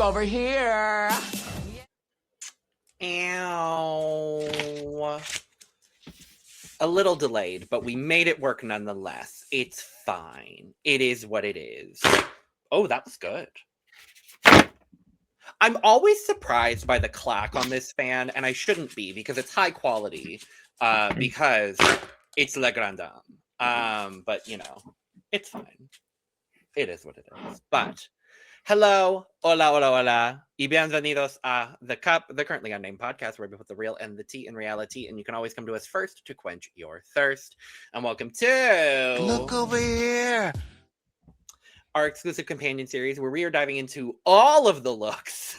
over here. Ow. A little delayed, but we made it work nonetheless. It's fine. It is what it is. Oh, that was good. I'm always surprised by the clack on this fan, and I shouldn't be because it's high quality, because it's Le Grand Dame. But, you know, it's fine. It is what it is. But, hello, hola, hola, hola, y bienvenidos a The Cup, the Currently Unnamed Podcast, where we put the real and the tea in reality, and you can always come to us first to quench your thirst. And welcome to... Look over here. Our exclusive companion series where we are diving into all of the looks,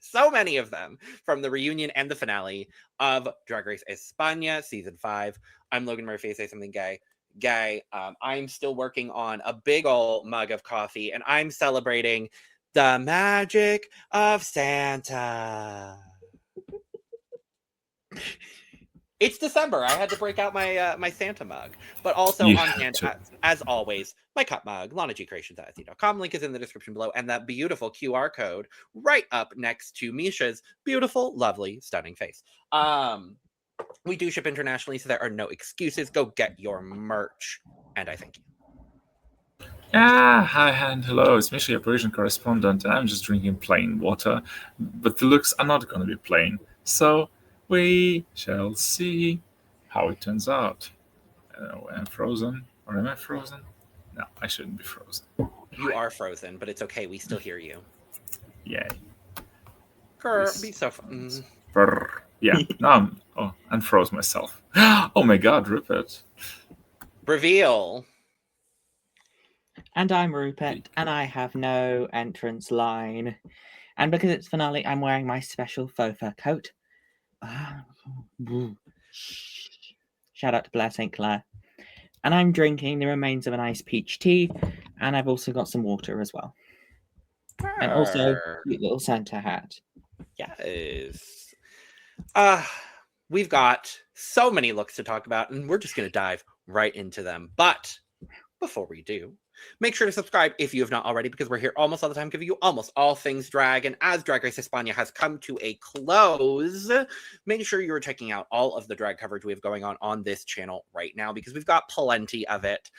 so many of them, from the reunion and the finale of Drag Race España Season 5. I'm Logan Murphy. Say something gay. I'm still working on a big old mug of coffee, and I'm celebrating the magic of Santa. It's December. I had to break out my my Santa mug, but also on hand, as always, my cup mug, LanaGCreations.etsy.com. Link is in the description below, and that beautiful QR code right up next to Misha's beautiful, lovely, stunning face. We do ship internationally, so there are no excuses. Go get your merch, and I thank you. Hi and hello, it's Micha, your Parisian correspondent, and I'm just drinking plain water, but the looks are not going to be plain, so we shall see how it turns out. I'm frozen, or am I frozen? No, I shouldn't be frozen. You are frozen, but it's okay, we still hear you. Yay. Grr, be so fun. Yeah, no, I'm unfroze myself. Oh my god, RuPert. Reveal. And I'm RuPert, and I have no entrance line. And because it's finale, I'm wearing my special faux fur coat. Shout out to Blair St. Clair. And I'm drinking the remains of an iced peach tea, and I've also got some water as well. And also a cute little Santa hat. Yes. We've got so many looks to talk about, and we're just going to dive right into them. But before we do, make sure to subscribe if you have not already, because we're here almost all the time giving you almost all things drag. And as Drag Race España has come to a close, make sure you're checking out all of the drag coverage we have going on this channel right now, because we've got plenty of it.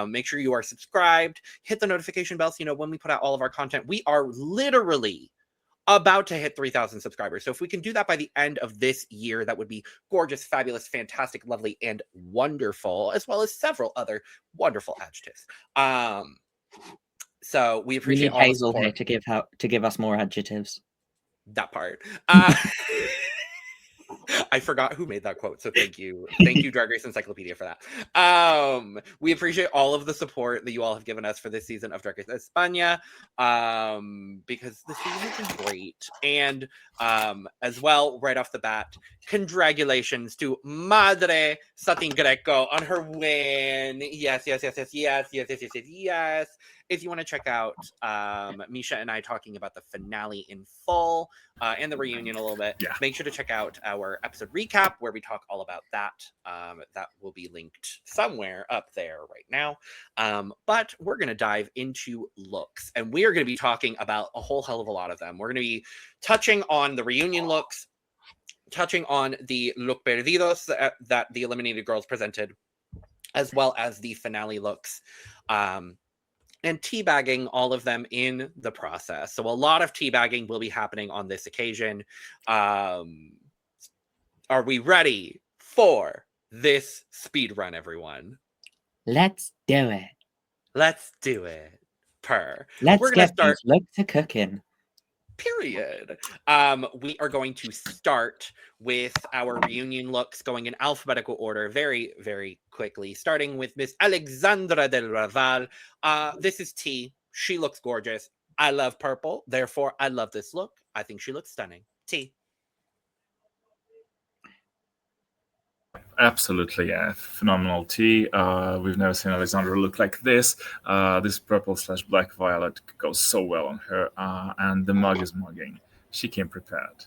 Make sure you are subscribed, hit the notification bell so you know when we put out all of our content. We are literally about to hit 3,000 subscribers. So if we can do that by the end of this year, that would be gorgeous, fabulous, fantastic, lovely, and wonderful, as well as several other wonderful adjectives. So we appreciate all Hazel the support. here to give us more adjectives. That part. I forgot who made that quote, so thank you. Thank you, Drag Race Encyclopedia, for that. We appreciate all of the support that you all have given us for this season of Drag Race España, because the season is great. And as well, right off the bat, congratulations to Madre Satín Greco on her win. Yes. If you want to check out Micha and I talking about the finale in full and the reunion a little bit, make sure to check out our episode recap where we talk all about that. That will be linked somewhere up there right now. But we're going to dive into looks, and we are going to be talking about a whole hell of a lot of them. We're going to be touching on the reunion looks, touching on the look Perdidos that the eliminated girls presented, as well as the finale looks. And teabagging all of them in the process. So a lot of teabagging will be happening on this occasion. Are we ready for this speed run, everyone? Let's do it. Let's do it. Let's get these looks to cooking. Period. We are going to start with our reunion looks, going in alphabetical order very, very quickly, starting with Miss Alexandra del Raval. This is T. She looks gorgeous. I love purple, therefore I love this look. I think she looks stunning. T. Absolutely, yeah. Phenomenal tea. We've never seen Alexandra look like this. This purple/black violet goes so well on her. And the mug is mugging. She came prepared.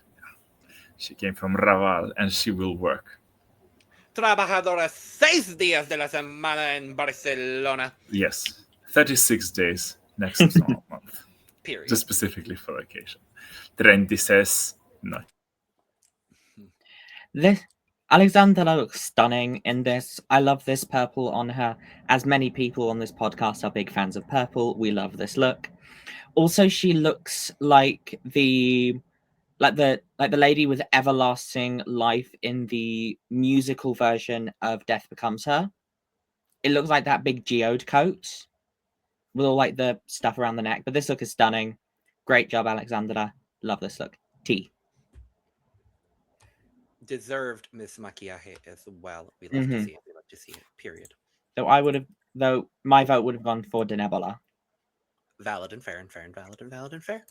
She came from Raval, and she will work. Trabajadora 6 días de la semana en Barcelona. Yes, 36 days next month. Period. Just specifically for occasion. Trendy says no. This Alexandra looks stunning in this. I love this purple on her. As many people on this podcast are big fans of purple, we love this look. Also, she looks like the lady with everlasting life in the musical version of Death Becomes Her. It looks like that big geode coat with all like the stuff around the neck. But this look is stunning. Great job, Alexandra. Love this look. T. Deserved Miss Maquillaje as well. We love to see it. We love to see it. Period. Though my vote would have gone for Denébola. Valid and fair and fair and valid and valid and fair.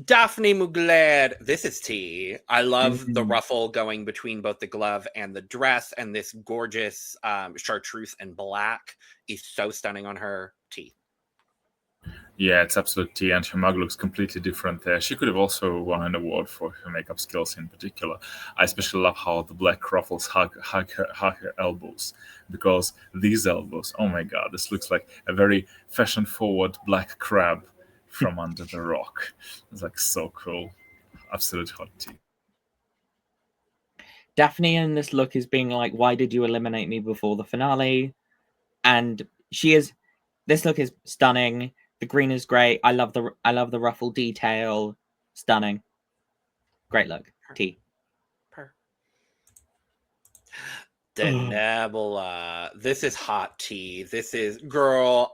Dafne Mugler. This is T. I love the ruffle going between both the glove and the dress, and this gorgeous chartreuse and black is so stunning on her. T. Yeah, it's absolute T, and her mug looks completely different there. She could have also won an award for her makeup skills in particular. I especially love how the black ruffles hug her elbows, because these elbows, oh my god, this looks like a very fashion-forward black crab from under the rock. It's like so cool. Absolute hot T. Daphne in this look is being like, why did you eliminate me before the finale? And this look is stunning. The green is great. I love the ruffle detail. Stunning. Great look. T. Denébola. This is hot tea. This is, girl,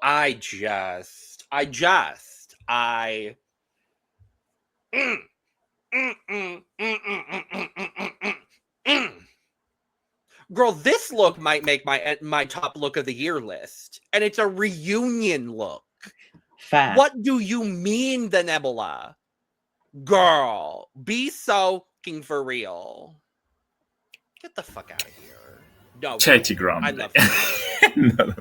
Girl, this look might make my top look of the year list. And it's a reunion look. Fair. What do you mean, Denébola? Girl, be so fucking for real. Get the fuck out of here. No. Charity Grande. I love it. No.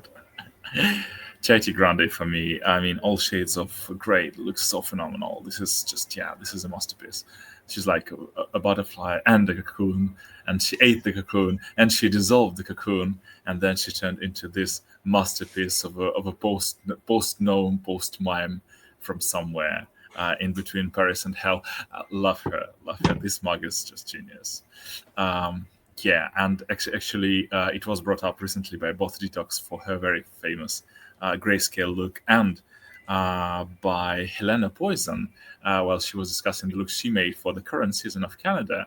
Charity Grande for me. I mean, all shades of grey. It looks so phenomenal. This is just, this is a masterpiece. She's like a butterfly and a cocoon, and she ate the cocoon, and she dissolved the cocoon, and then she turned into this masterpiece of a post-gnome, post-mime from somewhere in between Paris and hell. Love her. This mug is just genius. And actually, it was brought up recently by both Detox for her very famous grayscale look, and by Helena Poison while she was discussing the look she made for the current season of Canada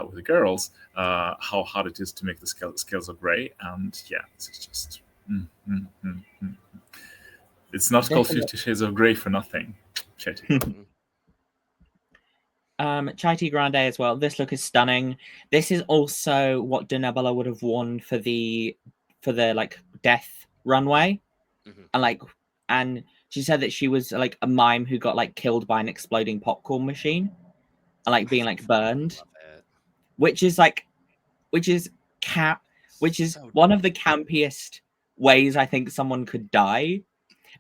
with the girls, how hard it is to make the scales of gray. And this is just it's not called 50 Shades of Grey for nothing. Charity Grande as well. This look is stunning. This is also what Denébola would have worn for the like death runway. And she said that she was like a mime who got like killed by an exploding popcorn machine and like being like burned, which is one of the campiest ways I think someone could die.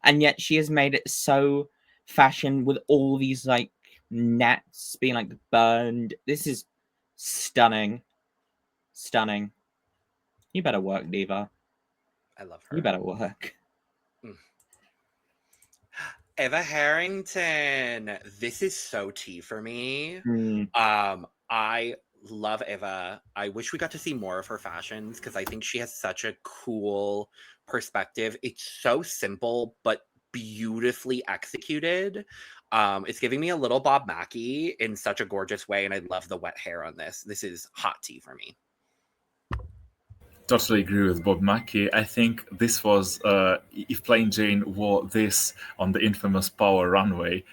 And yet she has made it so fashion with all these like nets being like burned. This is stunning. You better work, Diva. I love her. You better work. Eva Harrington. This is so tea for me. I love Eva. I wish we got to see more of her fashions because I think she has such a cool perspective. It's so simple but beautifully executed. It's giving me a little Bob Mackie in such a gorgeous way, and I love the wet hair on this. This is hot tea for me. Totally agree with Bob Mackie. I think this was, if Plain Jane wore this on the infamous Power runway,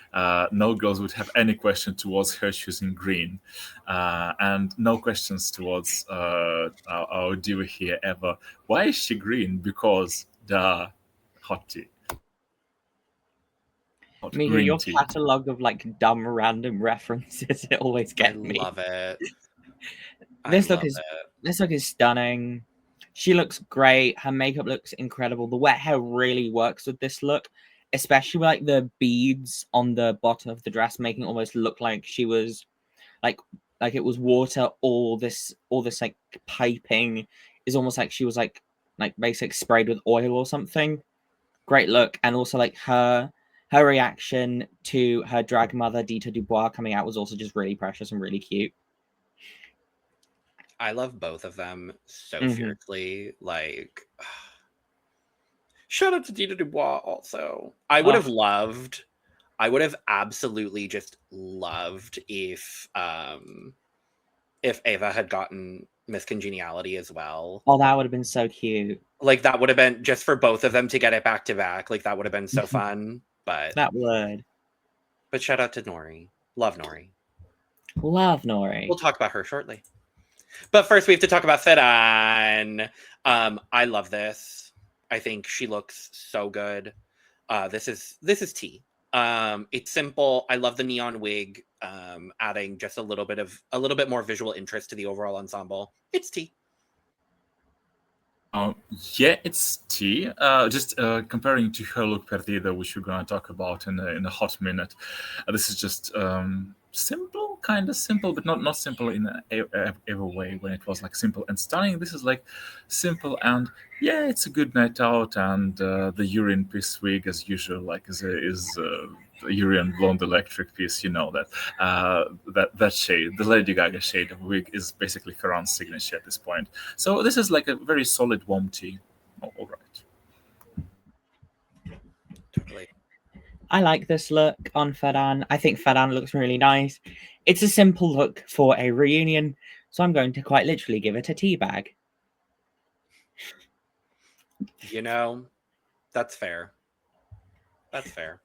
no girls would have any question towards her choosing green. And no questions towards our diva here ever. Why is she green? Because the hot tea. Micha, your catalogue of like dumb random references, it always gets me. I love it. This look is stunning. She looks great. Her makeup looks incredible. The wet hair really works with this look, especially with like the beads on the bottom of the dress, making it almost look like she was like it was water. All this like piping is almost like she was like basically sprayed with oil or something. Great look. And also like her her reaction to her drag mother, Dita Dubois, coming out was also just really precious and really cute. I love both of them so fiercely. Like, shout out to Dita Dubois also. I would have absolutely just loved if Eva had gotten Miss Congeniality as well. Oh, that would have been so cute. Like, that would have been just for both of them to get it back to back. Like, that would have been so fun. But that would. But shout out to Nori. Love Nori. Love Nori. We'll talk about her shortly. But first, we have to talk about Ferrxn. I love this. I think she looks so good. This is tea. It's simple. I love the neon wig. Adding just a little bit more visual interest to the overall ensemble. It's tea. Yeah, it's tea. Just comparing to her look Perdido, which we're gonna talk about in a hot minute. This is just simple, kind of simple, but not simple in every way. When it was like simple and stunning, this is like simple and yeah, it's a good night out. And the urine piece wig, as usual, like is Urine Blonde Electric piece, you know that shade, the Lady Gaga shade of wig, is basically Ferrxn's signature at this point. So this is like a very solid warm tea. Oh, all right. Totally. I like this look on Ferrxn. I think Ferrxn looks really nice. It's a simple look for a reunion, so I'm going to quite literally give it a tea bag. You know, that's fair. That's fair.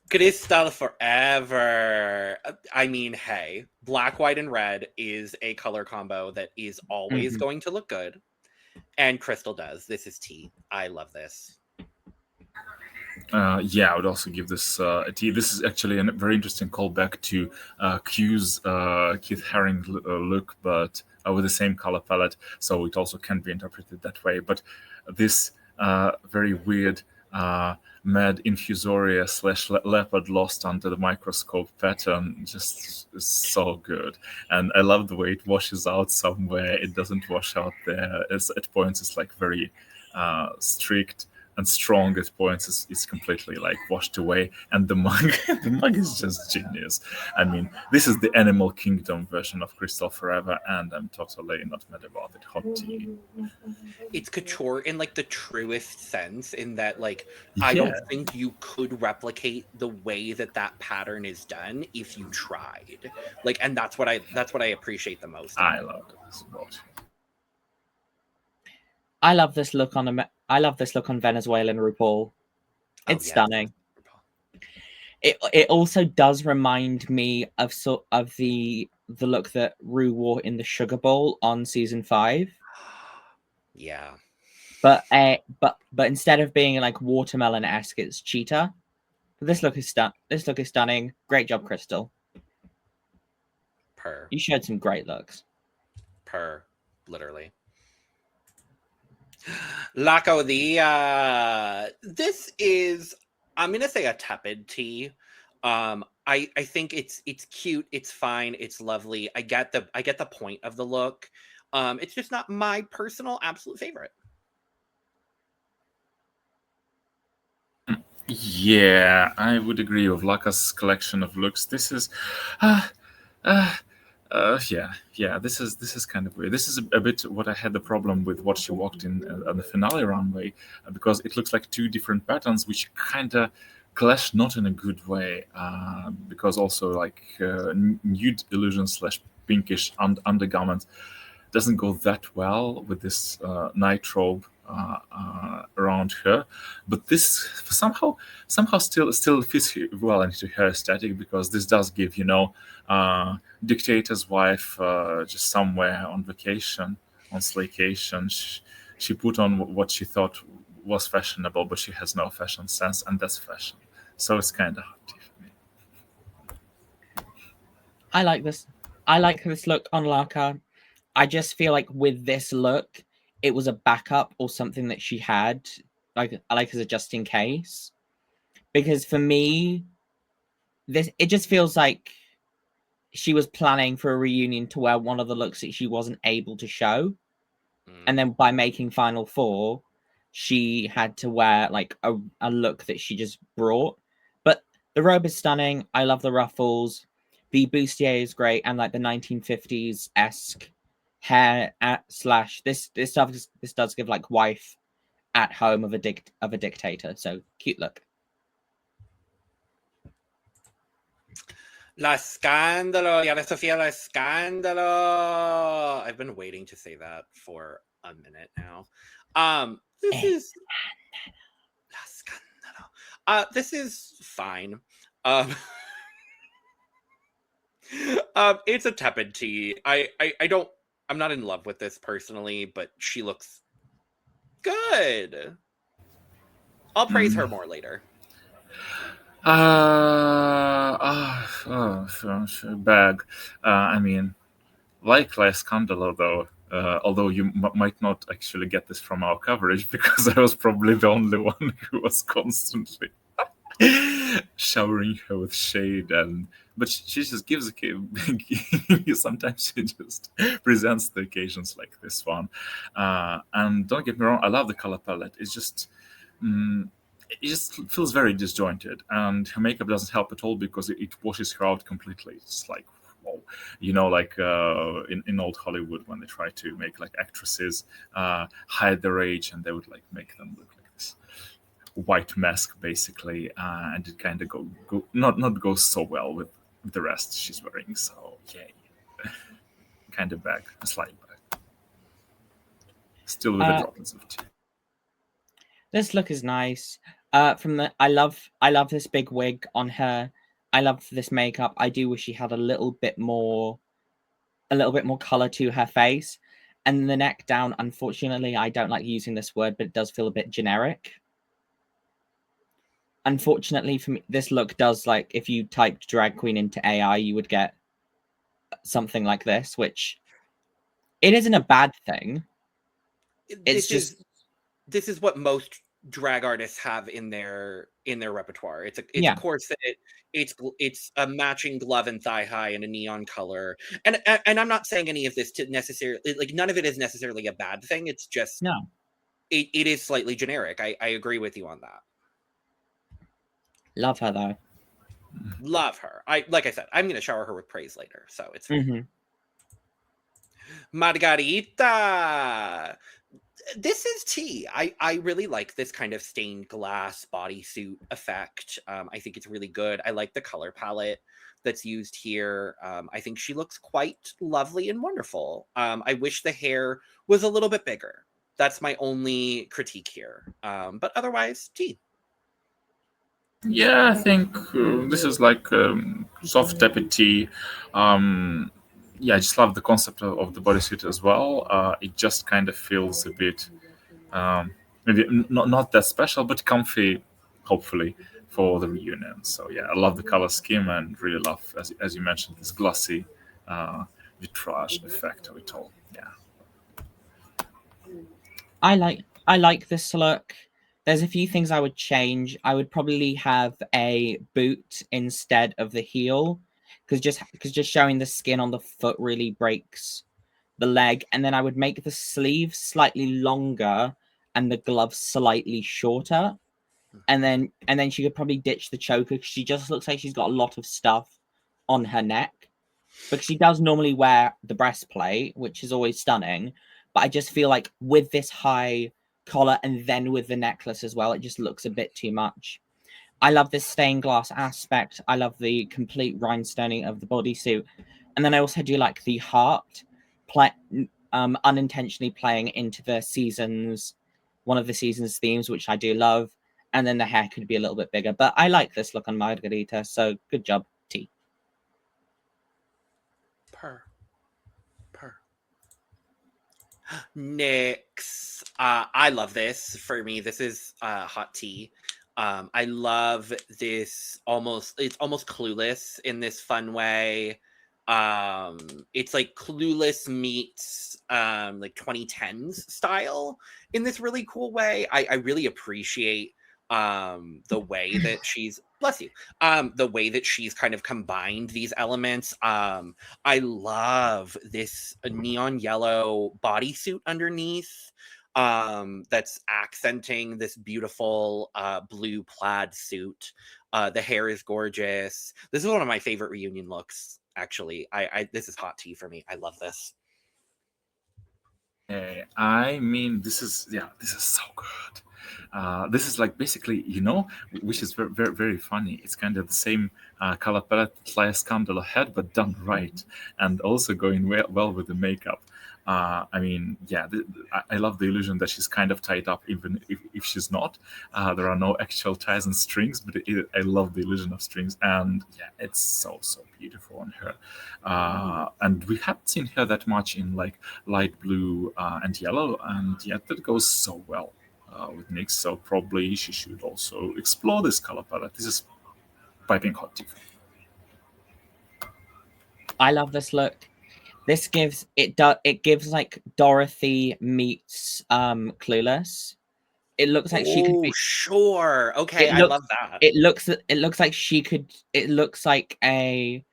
Krystal forever. I mean, hey, black, white, and red is a color combo that is always going to look good. And Krystal does. This is tea. I love this. Yeah, I would also give this a tea. This is actually a very interesting callback to Q's Keith Haring look, but with the same color palette. So it also can be interpreted that way. But this very weird mad infusoria / leopard lost under the microscope pattern just is so good. And I love the way it washes out somewhere. It doesn't wash out there. At points it's like very strict and strong. At points it's completely like washed away. And the mug is just genius. I mean, this is the Animal Kingdom version of Krystal Forever, and I'm totally not mad about it. Hot tea. It's couture in like the truest sense, in that like I don't think you could replicate the way that pattern is done if you tried. Like, and that's what I appreciate the most. I love this watch. I love this look on Venezuelan RuPaul. It's stunning. It also does remind me of the look that Ru wore in the Sugar Bowl on season 5. Yeah. But instead of being like watermelon-esque, it's cheetah. This look is stunning. Great job, Krystal. You showed some great looks. Literally. Laca Udilla. This is, I'm gonna say, a tepid tea. I think it's cute, it's fine, it's lovely. I get the point of the look. It's just not my personal absolute favorite. Yeah, I would agree with Laca's collection of looks. This is this is kind of weird. This is a bit what I had the problem with what she walked in on the finale runway, because it looks like two different patterns which kind of clash, not in a good way, because also like nude illusion / pinkish undergarment doesn't go that well with this night robe around her. But this somehow still fits well into her aesthetic, because this does give, dictator's wife just somewhere on vacation, on slaycation. She put on what she thought was fashionable, but she has no fashion sense, and that's fashion. So it's kind of hard for me. I like this look on Laca. I just feel like with this look, it was a backup or something that she had, like as a just in case. Because for me, it just feels like she was planning for a reunion to wear one of the looks that she wasn't able to show. And then by making Final Four, she had to wear like a look that she just brought. But the robe is stunning. I love the ruffles. The bustier is great, and like the 1950s-esque hair slash this stuff. This does give like wife at home of a dictator. So cute look. La Escándalo, Diana Sofía, La Escándalo. I've been waiting to say that for a minute now. This is La Escándalo. This is fine. It's a tepid tea. I'm not in love with this personally, but she looks good. I'll praise her more later. Bag. I mean, like La Escándalo, though, although you might not actually get this from our coverage because I was probably the only one who was constantly showering her with shade, but she just gives sometimes she just presents the occasions like this one. And don't get me wrong, I love the color palette. It's just it just feels very disjointed, and her makeup doesn't help at all because it washes her out completely. It's like, whoa. Like in old Hollywood when they try to make like actresses hide their age, and they would like make them look like this white mask basically, and it kind of not go so well with the rest she's wearing. So yay, kind of bag, a slight bag, still with the droplets of tea. This look is nice. I love this big wig on her. I love this makeup. I do wish she had a little bit more color to her face. And the neck down, unfortunately, I don't like using this word, but it does feel a bit generic. Unfortunately for me, this look does, like, if you typed drag queen into AI, you would get something like this, which it isn't a bad thing. This is what most drag artists have in their repertoire. It's a corset. It's a matching glove and thigh high and a neon color. And I'm not saying any of this to necessarily, like, none of it is necessarily a bad thing. It's just it is slightly generic. I agree with you on that. Love her though. Love her. Like I said, I'm going to shower her with praise later, so it's fine. Mm-hmm. Margarita. This is tea. I really like this kind of stained glass bodysuit effect. I think it's really good. I like the color palette that's used here. I think she looks quite lovely and wonderful. I wish the hair was a little bit bigger. That's my only critique here. But otherwise, tea. Yeah, I think this is like soft tepid tea. Yeah, I just love the concept of the bodysuit as well. It just kind of feels a bit, maybe not that special, but comfy, hopefully, for the reunion. So yeah, I love the color scheme and really love, as you mentioned, this glossy vitrage effect of it all. Yeah, I like this look. There's a few things I would change. I would probably have a boot instead of the heel, because just showing the skin on the foot really breaks the leg. And then I would make the sleeves slightly longer and the gloves slightly shorter. And then she could probably ditch the choker, because she just looks like she's got a lot of stuff on her neck. Because she does normally wear the breastplate, which is always stunning. But I just feel like with this high collar and then with the necklace as well, it just looks a bit too much. I love this stained glass aspect. I love the complete rhinestoning of the bodysuit. And then I also do like the heart unintentionally playing into one of the season's themes, which I do love. And then the hair could be a little bit bigger. But I like this look on Margarita, so good job, T. Per. Nyx. I love this. For me, this is hot tea. I love this it's almost Clueless in this fun way. It's like Clueless meets like 2010s style in this really cool way. I really appreciate the way that she's the way that she's kind of combined these elements. I love this neon yellow bodysuit underneath. that's accenting this beautiful blue plaid suit. The hair is gorgeous. This is one of my favorite reunion looks, actually. I this is hot tea for me. I love this. I mean, this is so good. This is like basically, which is very, very, very funny. It's kind of the same color palette that Escándalo had, but done right, and also going well with the makeup. I mean, yeah, I love the illusion that she's kind of tied up, even if she's not. There are no actual ties and strings, but I love the illusion of strings, and yeah, it's so beautiful on her. And we haven't seen her that much in like light blue and yellow, and yet that goes so well with NYX. So probably she should also explore this color palette. This is piping hot tea. I love this look. This gives like Dorothy meets Clueless. It looks like she could be sure. Okay, I love that. It looks like she could. It looks like a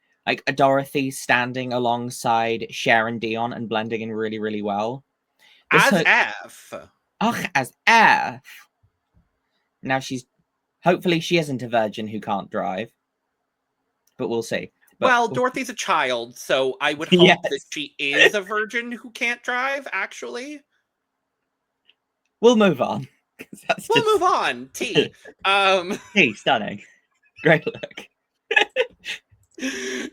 Dorothy standing alongside Sharon Dion and blending in really, really well. As F. Oh, as F. Now hopefully she isn't a virgin who can't drive, but we'll see. Well, Dorothy's a child, so I would hope that she is a virgin who can't drive, actually. We'll move on. Move on. T. T, stunning. Great look.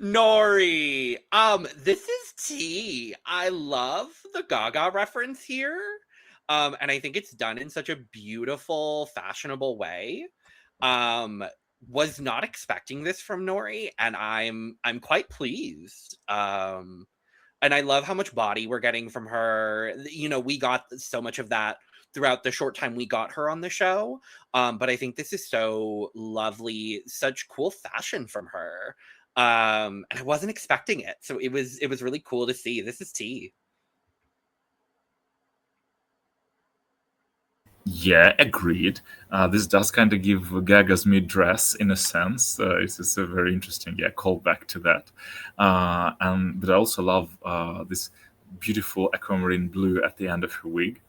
Nori. This is T. I love the Gaga reference here. And I think it's done in such a beautiful, fashionable way. Was not expecting this from Nori, and I'm quite pleased. And I love how much body we're getting from her. We got so much of that throughout the short time we got her on the show. But I think this is so lovely, such cool fashion from her. And I wasn't expecting it. So it was really cool to see. This is T. Yeah, agreed. This does kind of give Gaga's mid-dress in a sense. It's a very interesting, callback to that. But I also love this beautiful aquamarine blue at the end of her wig.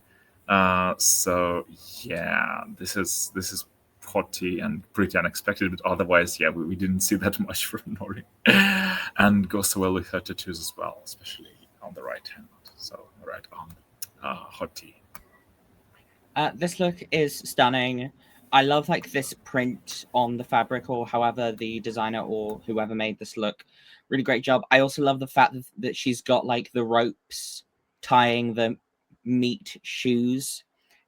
So yeah, this is hot tea and pretty unexpected. But otherwise, yeah, we didn't see that much from Nori, and goes so well with her tattoos as well, especially on the right hand. So right arm, hot tea. This look is stunning. I love like this print on the fabric, or however the designer or whoever made this look. Really great job. I also love the fact that she's got like the ropes tying the meat shoes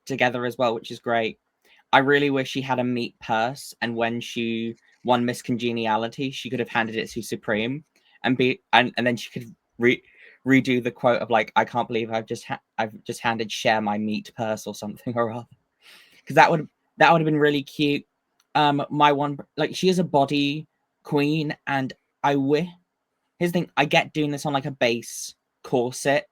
together as well, which is great. I really wish she had a meat purse, and when she won Miss Congeniality, she could have handed it to Supreme and then she could redo the quote of like, I can't believe I've just handed Cher my meat purse or something or other, because that would have been really cute. My one, like, she is a body queen, and here's the thing, I get doing this on like a base corset.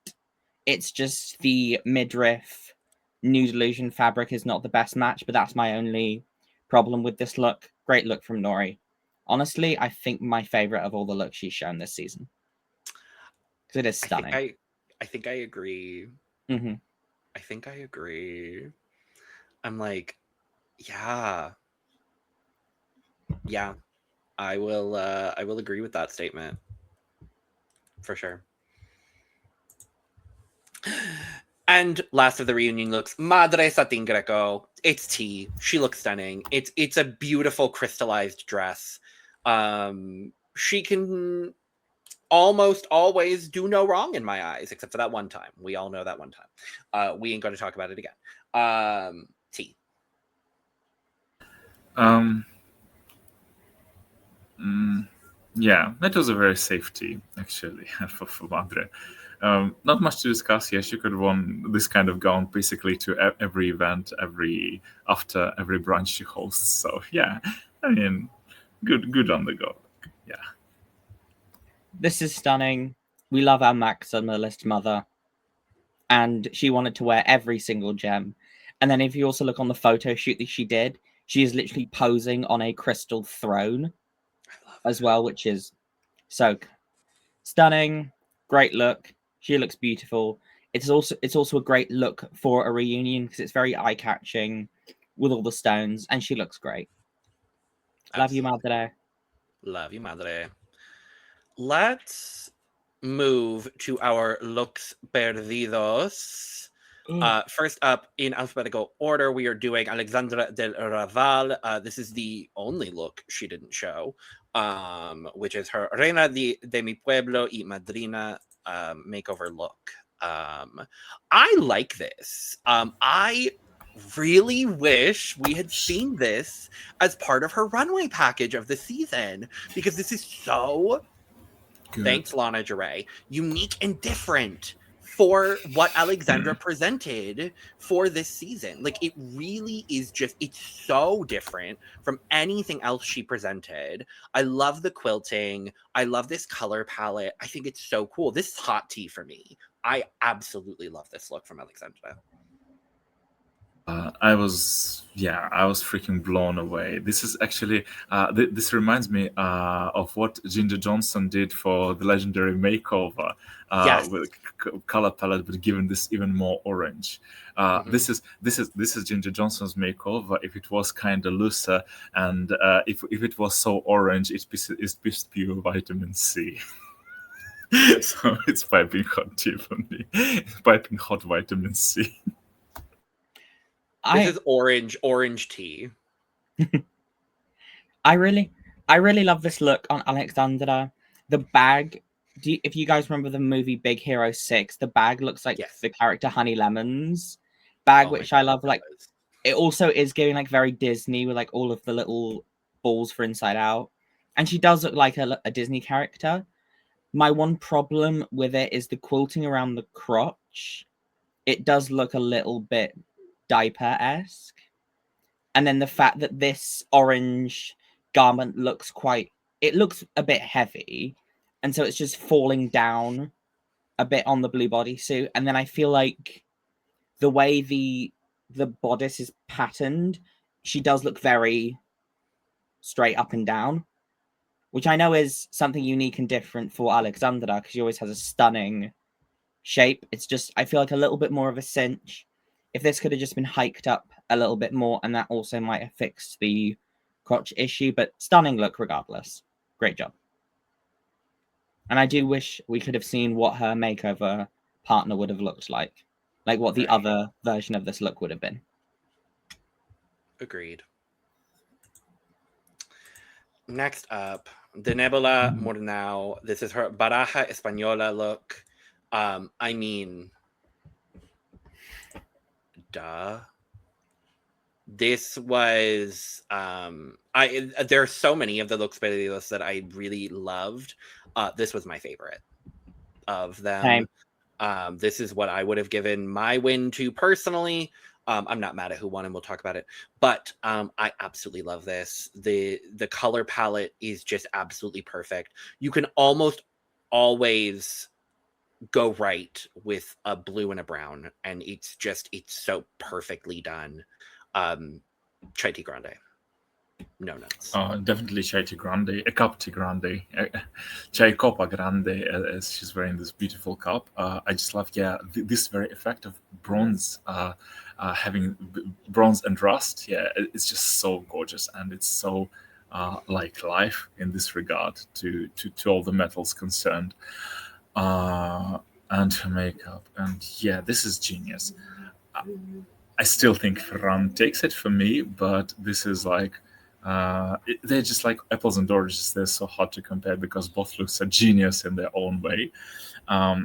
It's just the midriff Nude Illusion fabric is not the best match, but that's my only problem with this look. Great look from Nori. Honestly, I think my favorite of all the looks she's shown this season. Because it is stunning. I think I agree. Mm-hmm. I think I agree. I'm like, yeah. I will agree with that statement. For sure. And last of the reunion looks, Madre Satín Greco. It's T. She looks stunning. It's a beautiful crystallized dress. She can almost always do no wrong in my eyes, except for that one time. We all know that one time. We ain't going to talk about it again. T. Yeah, that was a very safe tea, actually, for Madre. Not much to discuss. Yes, you could have worn this kind of gown basically to every event, after every brunch she hosts. So yeah, I mean, good on the go. Yeah. This is stunning. We love our maximalist mother, and she wanted to wear every single gem. And then if you also look on the photo shoot that she did, she is literally posing on a crystal throne as well, which is so stunning. Great look. She looks beautiful. It's also a great look for a reunion because it's very eye-catching with all the stones, and she looks great. Love you, madre. Love you, madre. Let's move to our looks perdidos. First up, in alphabetical order, we are doing Alexandra del Raval. This is the only look she didn't show, which is her Reina de mi Pueblo y Madrina makeover look. I like this. I really wish we had seen this as part of her runway package of the season, because this is so good. Thanks, Lana Jaray. Unique and different for what Alexandra presented for this season. Like, it really is just, it's so different from anything else she presented. I love the quilting. I love this color palette. I think it's so cool. This is hot tea for me. I absolutely love this look from Alexandra. I was freaking blown away. This is actually, this reminds me of what Ginger Johnson did for the legendary makeover, with color palette, but given this even more orange. This is Ginger Johnson's makeover. If it was kind of looser, and if it was so orange, it's pure vitamin C. So it's piping hot tea for me. Piping hot vitamin C. This is orange tea. I really love this look on Alexandra. The bag, if you guys remember the movie Big Hero 6, the bag looks like the character Honey Lemon's bag, which I love. Like, it also is giving like very Disney with like all of the little balls for Inside Out. And she does look like a Disney character. My one problem with it is the quilting around the crotch. It does look a little bit diaper-esque, and then the fact that this orange garment looks a bit heavy, and so it's just falling down a bit on the blue bodysuit. And then I feel like the way the bodice is patterned, she does look very straight up and down, which I know is something unique and different for Alexandra because she always has a stunning shape. It's just, I feel like a little bit more of a cinch. If this could have just been hiked up a little bit more, and that also might have fixed the crotch issue, but stunning look regardless. Great job. And I do wish we could have seen what her makeover partner would have looked like what the other version of this look would have been. Agreed. Next up, Denébola Murnau. This is her Baraja Española look. I mean, duh. This was there are so many of the looks by the list that I really loved. This was my favorite of them. This is what I would have given my win to personally. I'm not mad at who won, and we'll talk about it. But I absolutely love this. The color palette is just absolutely perfect. You can almost always go right with a blue and a brown, and it's so perfectly done. Chai Tea Grande. No notes. Definitely Chai Tea Grande, a cup tea grande, Chai Copa Grande, as she's wearing this beautiful cup. I just love, this very effective bronze, having bronze and rust. Yeah, it's just so gorgeous, and it's so like life in this regard to all the metals concerned. And her makeup, and this is genius. I still think Ferrxn takes it for me, but this is like they're just like apples and oranges. They're so hard to compare because both looks are genius in their own way.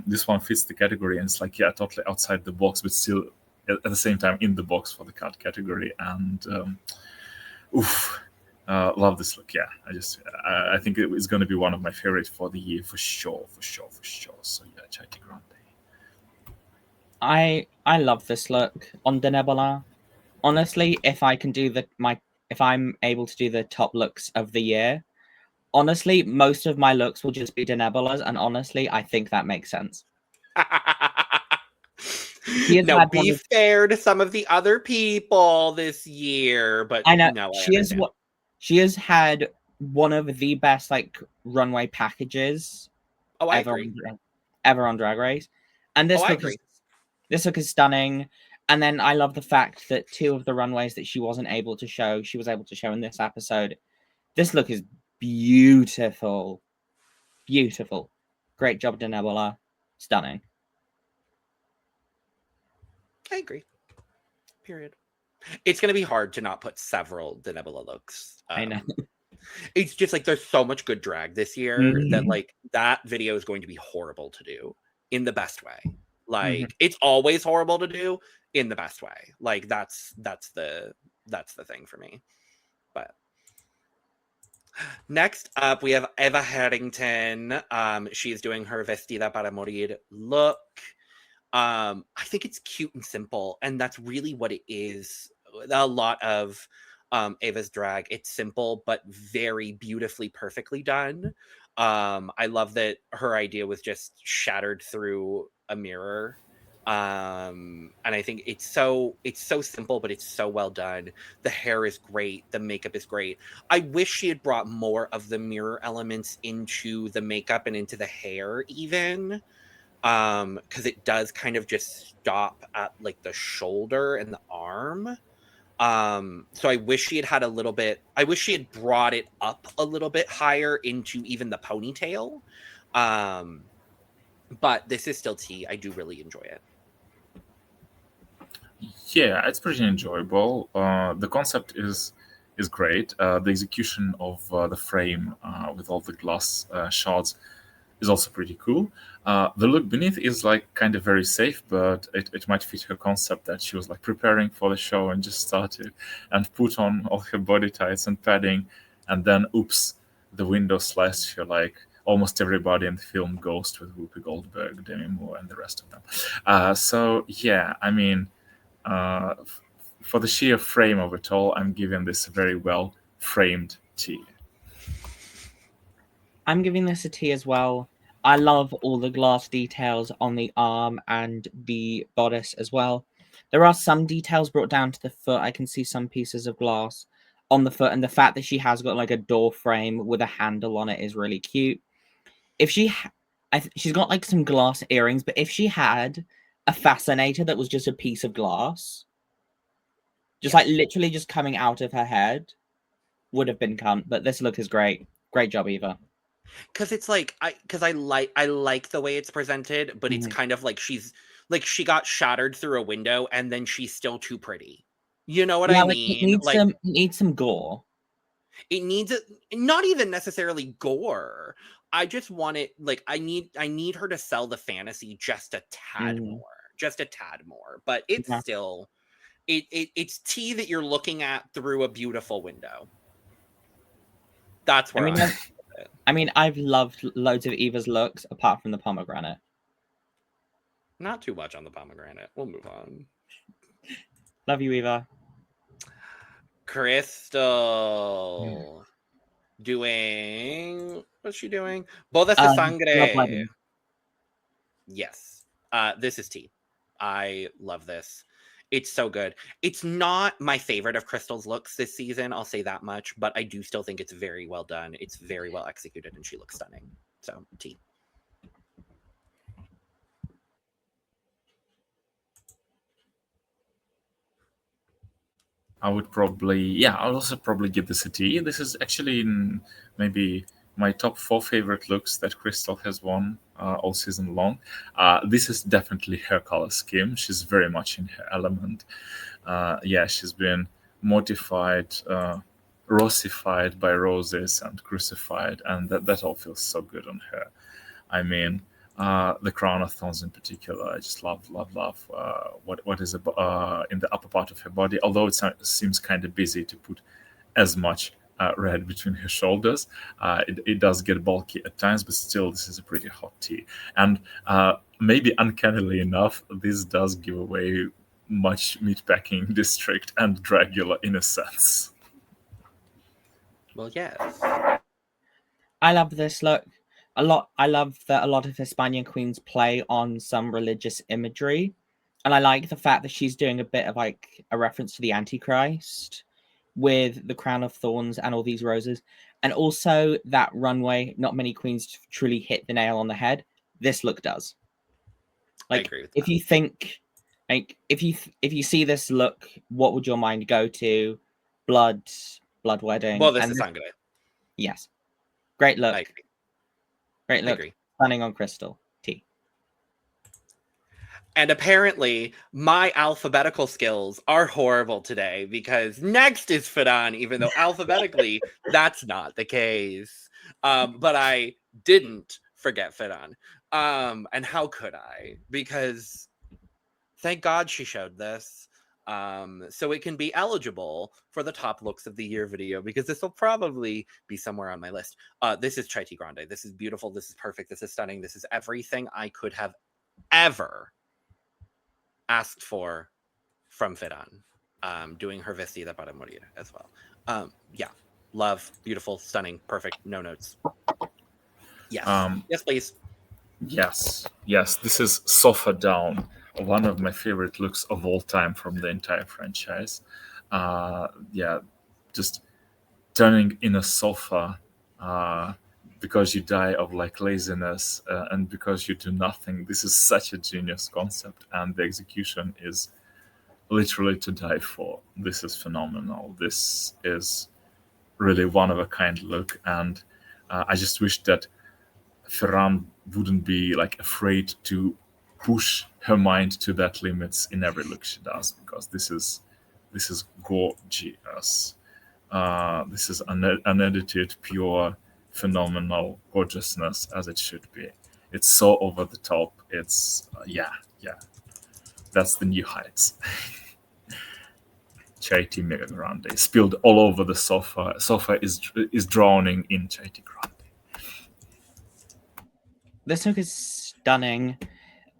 This one fits the category, and it's like totally outside the box, but still at the same time in the box for the cut category. And love this look. I think it's going to be one of my favorites for the year for sure. So Chai Tea Grande. I love this look on Denébola. Honestly, if I'm able to do the top looks of the year, honestly, most of my looks will just be Denébola's, and honestly, I think that makes sense. No, be fair to some of the other people this year, but I know no, she has had one of the best like runway packages ever on Drag Race, and this look is This look is stunning. And then I love the fact that 2 of the runways that she wasn't able to show, she was able to show in this episode. This look is beautiful. Beautiful. Great job, Denébola. Stunning. I agree. Period. It's going to be hard to not put several Denébola looks. I know. It's just like there's so much good drag this year that like that video is going to be horrible to do in the best way. Like it's always horrible to do in the best way. Like that's the thing for me. But next up we have Eva Harrington. She's doing her Vestida para Morir look. I think it's cute and simple, and that's really what it is. A lot of Eva's drag, it's simple but very beautifully, perfectly done. I love that her idea was just shattered through a mirror. And I think it's so simple, but it's so well done. The hair is great, the makeup is great. I wish she had brought more of the mirror elements into the makeup and into the hair even. Because it does kind of just stop at like the shoulder and the arm. So I wish she had a little bit, I wish she had brought it up a little bit higher into even the ponytail. But this is still tea. I do really enjoy it. Yeah, it's pretty enjoyable. The concept is great. The execution of the frame with all the glass shards is also pretty cool. The look beneath is like kind of very safe, but it might fit her concept that she was like preparing for the show and just started and put on all her body tights and padding, and then oops, the window slashed her like almost everybody in the film Ghost with Whoopi Goldberg, Demi Moore, and the rest of them. So yeah, I mean, for the sheer frame of it all, I'm giving this a very well framed T. I'm giving this a T as well. I love all the glass details on the arm and the bodice as well. There are some details brought down to the foot. I can see some pieces of glass on the foot, and the fact that she has got like a door frame with a handle on it is really cute. If she, she's got like some glass earrings, but if she had a fascinator that was just a piece of glass, just like literally just coming out of her head, would have been cunt. But this look is great. Great job, Eva. Because it's like I like the way it's presented, but it's kind of like she got shattered through a window and then she's still too pretty. You know what I mean? It needs some gore. It needs not even necessarily gore. I just want it like I need her to sell the fantasy just a tad more. But it's still it's tea that you're looking at through a beautiful window. That's where I mean, I've loved loads of Eva's looks, apart from the pomegranate. Not too much on the pomegranate. We'll move on. Love you, Eva. Krystal. Doing... What's she doing? Bodas de Sangre. Yes. This is tea. I love this. It's so good. It's not my favorite of Krystal's looks this season, I'll say that much, but I do still think it's very well done. It's very well executed, and she looks stunning. So, tea. I would also probably give this a T. This is actually maybe my top 4 favorite looks that Krystal has worn all season long. This is definitely her color scheme. She's very much in her element. She's been mortified, rossified by roses and crucified, and that all feels so good on her. I mean, the crown of thorns in particular, I just love what is in the upper part of her body, although it seems kind of busy to put as much red between her shoulders. It does get bulky at times, but still this is a pretty hot tea. And maybe uncannily enough, this does give away much meatpacking district and Dragula in a sense. Well, yes. I love this look a lot. I love that a lot of Hispanian queens play on some religious imagery, and I like the fact that she's doing a bit of like a reference to the Antichrist with the crown of thorns and all these roses, and also that runway. Not many queens truly hit the nail on the head. This look does. Like, I agree with if that. you think Like, if you see this look, what would your mind go to? Blood wedding. Well, this is Sangre. Yes. Great look. I agree. Great look. Stunning on Krystal. T. And apparently, my alphabetical skills are horrible today because next is Ferrxn, even though alphabetically that's not the case. But I didn't forget Ferrxn. And how could I? Because thank God she showed this. So it can be eligible for the top looks of the year video, because this will probably be somewhere on my list. This is Chai Tea Grande. This is beautiful. This is perfect. This is stunning. This is everything I could have ever asked for from Ferrxn, doing her vestida para morir as well. Yeah, love, beautiful, stunning, perfect, no notes. Yes, yes, please. Yes, this is Sofa Down, one of my favorite looks of all time from the entire franchise. Just turning in a sofa because you die of like laziness and because you do nothing. This is such a genius concept, and the execution is literally to die for. This is phenomenal. This is really one of a kind look, and I just wish that Ferrxn wouldn't be like afraid to push her mind to that limits in every look she does, because this is gorgeous. This is unedited, pure, phenomenal gorgeousness as it should be. It's so over the top. It's that's the new heights. Chai Tea Mega Grande spilled all over the sofa. Sofa is drowning in Chai Tea Grande. This look is stunning,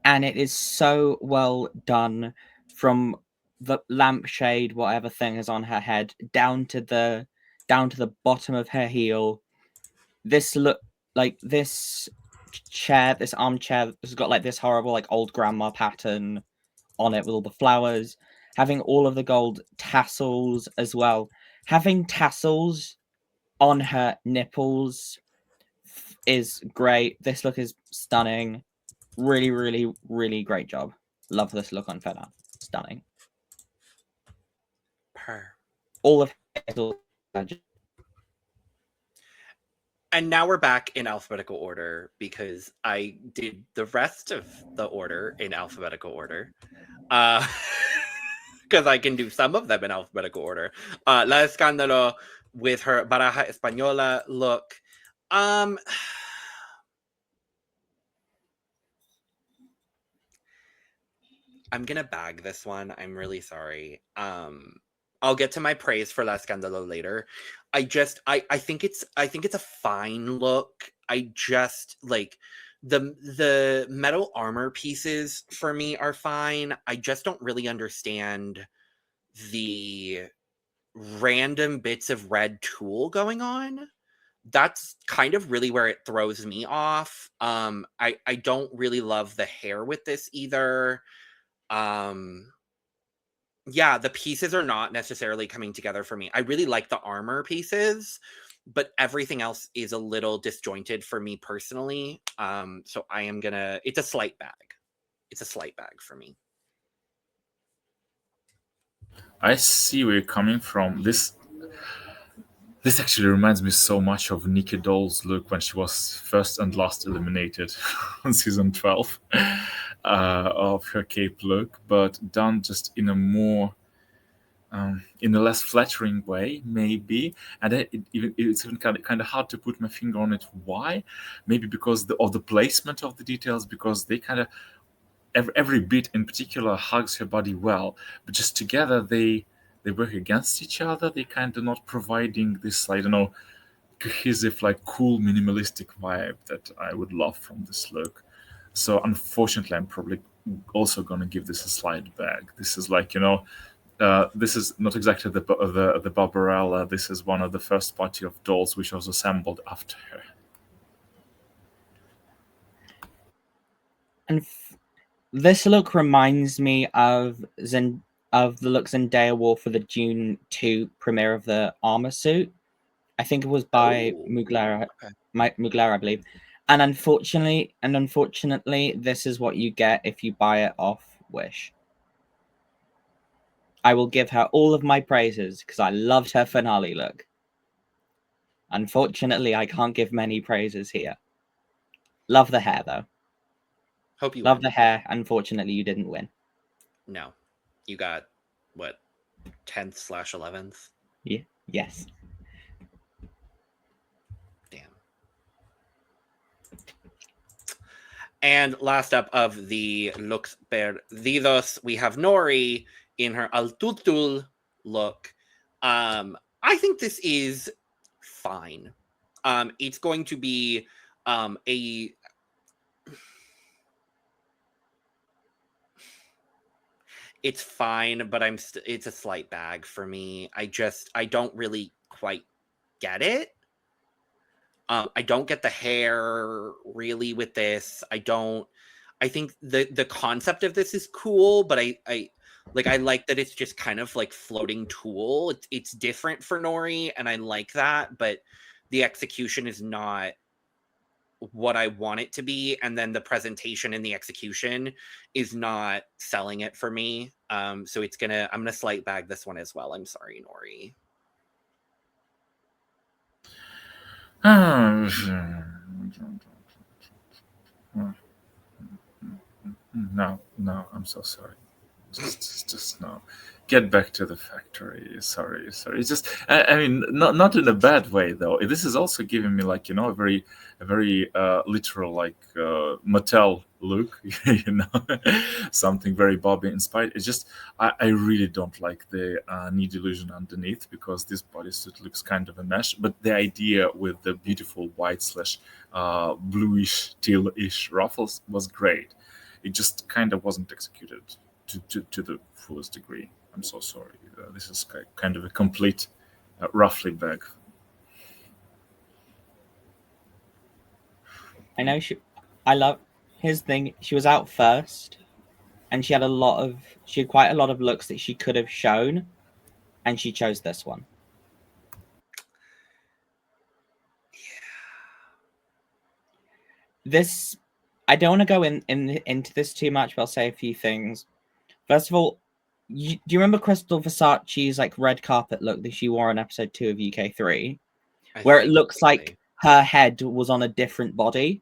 and it is so well done, from the lampshade, whatever thing is on her head, down to the bottom of her heel. This look, like this armchair has got like this horrible like old grandma pattern on it with all the flowers, having all of the gold tassels as well. Having tassels on her nipples is great. This look is stunning. Really, really, really great job. Love this look on Ferrxn. Stunning. All of it. And now we're back in alphabetical order, because I did the rest of the order in alphabetical order. Because I can do some of them in alphabetical order. La Escándalo with her Baraja Española look. I'm gonna bag this one. I'm really sorry. I'll get to my praise for La Escándalo later. I think it's a fine look. I just like the metal armor pieces for me are fine. I just don't really understand the random bits of red tulle going on. That's kind of really where it throws me off. I don't really love the hair with this either. Yeah, the pieces are not necessarily coming together for me. I really like the armor pieces, but everything else is a little disjointed for me personally. So I am gonna, it's a slight bag. It's a slight bag for me. I see where you're coming from. This actually reminds me so much of Nikki Doll's look when she was first and last eliminated on season 12 of her cape look, but done just in a more, in a less flattering way, maybe. And it's even kind of hard to put my finger on it. Why? Maybe because of the placement of the details, because they kind of, every bit in particular hugs her body well, but just together they work against each other. They kind of not providing this, I don't know, cohesive, like cool, minimalistic vibe that I would love from this look. So unfortunately, I'm probably also going to give this a slight bag. This is like, this is not exactly the Barbarella. This is one of the first party of dolls which was assembled after her. And this look reminds me of the look Zendaya wore for the June 2 premiere of the armor suit. I think it was by Mugler, I believe. And unfortunately, this is what you get if you buy it off Wish. I will give her all of my praises because I loved her finale look. Unfortunately, I can't give many praises here. Love the hair, though. Hope you love win. the hair. Unfortunately, you didn't win. No. You got, what, 10th/11th? Yeah. Yes. Damn. And last up of the looks perdidos, we have Nori in her altutul look. I think this is fine. It's going to be it's fine, but it's a slight bag for me. I don't really quite get it. I don't get the hair really with this. I think the concept of this is cool, but I like that it's just kind of like floating tulle. It's different for Nori, and I like that, but the execution is not what I want it to be, and then the presentation and the execution is not selling it for me. So I'm gonna slight bag this one as well. I'm sorry, Nori. No, I'm so sorry. Just no. Get back to the factory. Sorry. It's just, I mean, not in a bad way though. This is also giving me like, a very literal like Mattel look, something very Bobby inspired. It's just I really don't like the knee delusion underneath, because this bodysuit looks kind of a mesh. But the idea with the beautiful white / bluish teal-ish ruffles was great. It just kind of wasn't executed to the fullest degree. I'm so sorry. This is kind of a complete roughly bag. I know I love his thing. She was out first, and she had quite a lot of looks that she could have shown, and she chose this one. This, I don't want to go into this too much, but I'll say a few things. First of all, do you remember Krystal Versace's like red carpet look that she wore in episode 2 of UK3, where it looks like her head was on a different body?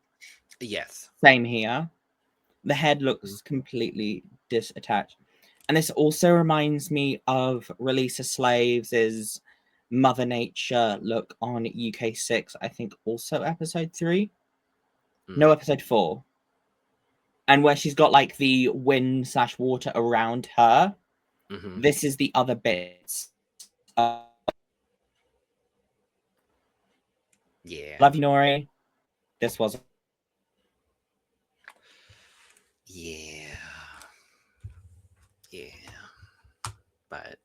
Yes. Same here. The head looks completely disattached. And this also reminds me of Release Slaves' Mother Nature look on UK6, I think also episode 3. No, episode 4. And where she's got like the wind / water around her. Mm-hmm. This is the other bits. Yeah. Love you, Nori. This was. Yeah. But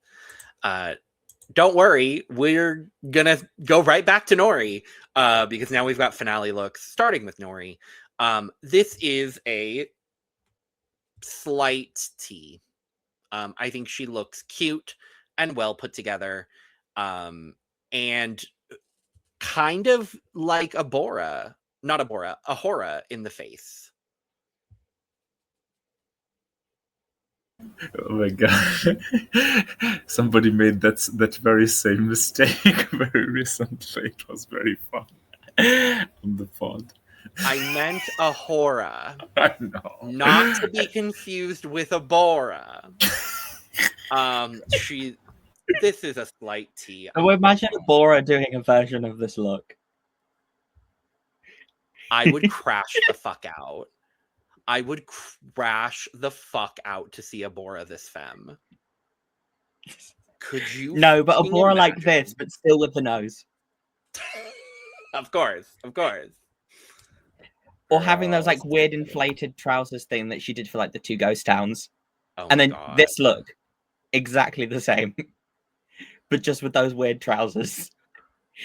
don't worry, we're gonna go right back to Nori, because now we've got finale looks, starting with Nori. This is a slight T. I think she looks cute and well put together, and kind of like Ahura in the face. Oh my god. Somebody made that very same mistake very recently. It was very fun on the pod. I meant Ahura. I know. Not to be confused with Abora. This is a slight T. So imagine Abora doing a version of this look. I would crash the fuck out. I would crash the fuck out to see Abora this femme. Could you? No, but Abora like this, but still with the nose. Of course. Or having those like weird inflated trousers thing that she did for like the 2 ghost towns. Oh and then God. This look. Exactly the same. But just with those weird trousers.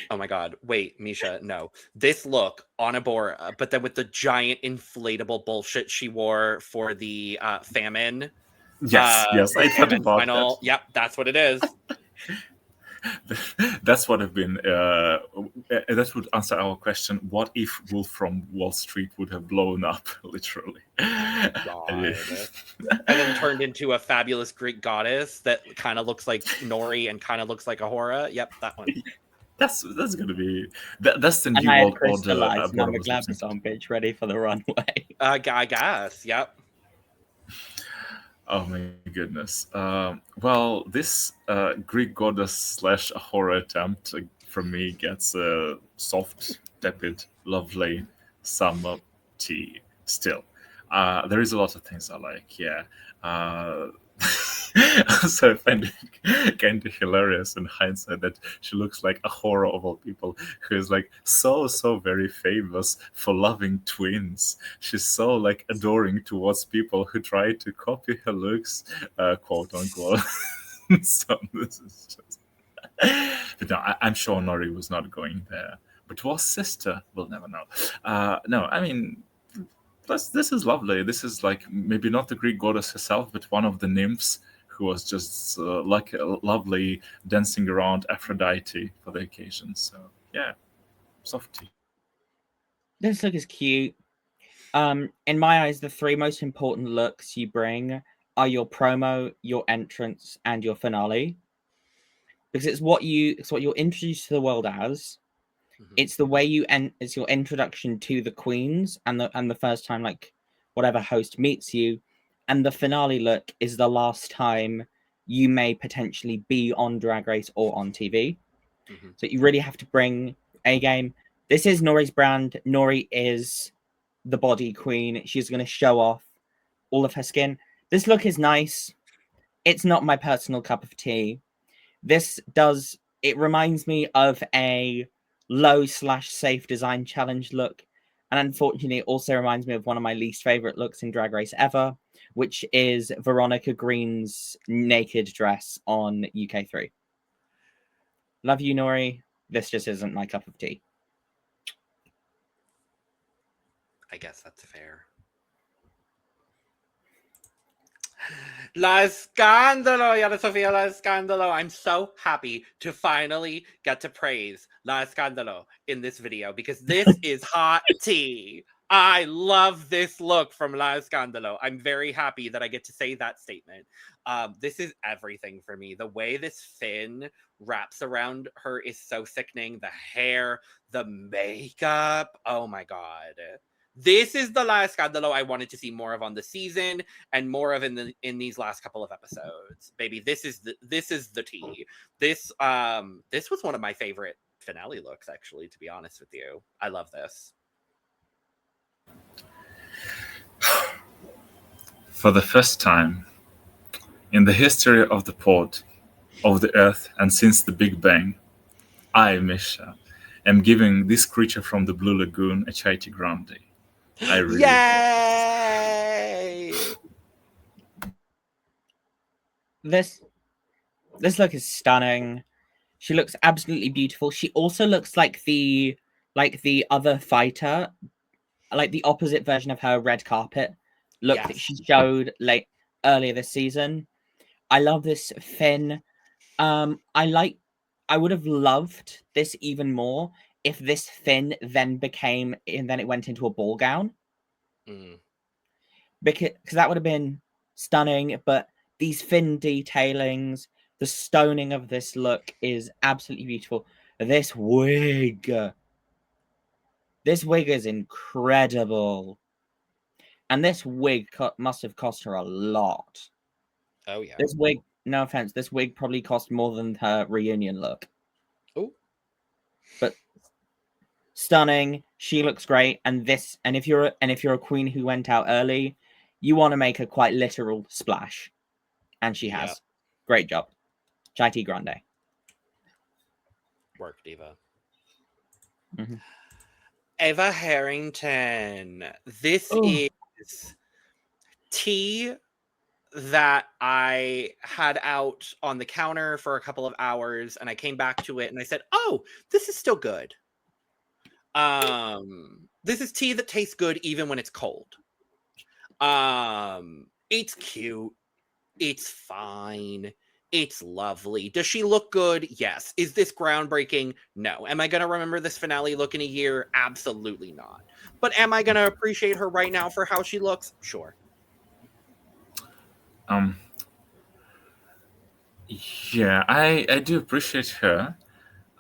Oh my God. Wait, Micha, no. This look on Abora, but then with the giant inflatable bullshit she wore for the famine. Yes, I thought about final. that. Yep, that's what it is. That's what have been. That would answer our question: what if Wolf from Wall Street would have blown up, literally? God. And then turned into a fabulous Greek goddess that kind of looks like Nori and kind of looks like a Hora. Yep, that one. That's gonna be that's the And new I had world order. crystallized what I Mama was listening to. Glabazon bitch ready for the runway. I guess. Yep. Oh my goodness. Well, this Greek goddess / horror attempt from me gets a soft, tepid, lovely summer tea. Still, there is a lot of things I like. Yeah. Also, I find it kind of hilarious in hindsight that she looks like a horror of all people who is like so very famous for loving twins. She's so like adoring towards people who try to copy her looks, quote unquote. So this is just. But no, I'm sure Nori was not going there. But was sister? We'll never know. No, I mean. Plus, this is lovely. This is like maybe not the Greek goddess herself, but one of the nymphs who was just like lovely dancing around Aphrodite for the occasion. So yeah, softy. This look is cute. In my eyes, the three most important looks you bring are your promo, your entrance, and your finale. Because it's what you're introduced to the world as. Mhm. It's the way it's your introduction to the queens and the first time like whatever host meets you, and the finale look is the last time you may potentially be on Drag Race or on TV. Mhm. So you really have to bring a game. This is Nori's brand. Nori is the body queen. She's going to show off all of her skin. This look is nice. It's not my personal cup of tea. It reminds me of a low / safe design challenge look. And unfortunately, it also reminds me of one of my least favorite looks in Drag Race ever, which is Veronica Green's naked dress on UK3. Love you, Nori. This just isn't my cup of tea. I guess that's fair. La Escándalo, Yara Sofia, La Escándalo. I'm so happy to finally get to praise La Escándalo in this video because this is hot tea. I love this look from La Escándalo. I'm very happy that I get to say that statement. This is everything for me. The way this fin wraps around her is so sickening. The hair, the makeup. Oh my God. This is the last Escándalo I wanted to see more of on the season and more of in these last couple of episodes. Baby, this is the tea. This was one of my favorite finale looks, actually, to be honest with you. I love this. For the first time in the history of the port, of the earth, and since the Big Bang, I, Micha, am giving this creature from the Blue Lagoon a chai tea grande. I really Yay! This look is stunning. She looks absolutely beautiful. She also looks like the other fighter, like the opposite version of her red carpet look that she showed earlier this season. I love this fin. I would have loved this even more if this fin then it went into a ball gown. Because that would have been stunning, but these fin detailings, the stoning of this look is absolutely beautiful. This wig is incredible. And this wig must have cost her a lot. Oh, yeah. This wig, no offense, this wig probably cost more than her reunion look. Oh. But stunning. She looks great. And if you're a queen who went out early, you want to make a quite literal splash. And she has. Yep. Great job. Chai tea grande. Work, diva. Mm-hmm. Eva Harrington. This is tea that I had out on the counter for a couple of hours, and I came back to it and I said, oh, this is still good. This is tea that tastes good even when it's cold. It's cute. It's fine. It's lovely. Does she look good? Yes. Is this groundbreaking? No. Am I going to remember this finale look in a year? Absolutely not. But am I going to appreciate her right now for how she looks? Sure. Yeah, I do appreciate her.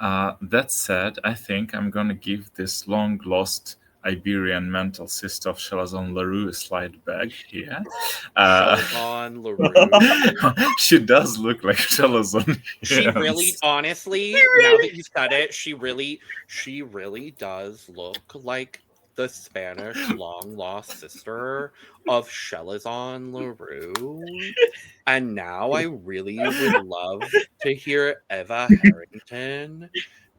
That said, I think I'm gonna give this long-lost Iberian mental sister of Shalazon LaRue a slight bag here. Shalazon LaRue. She does look like Shalazon. She really, honestly, now that you said it, she really does look like the Spanish long-lost sister of Shalazon LaRue. And now I really would love to hear Eva Harrington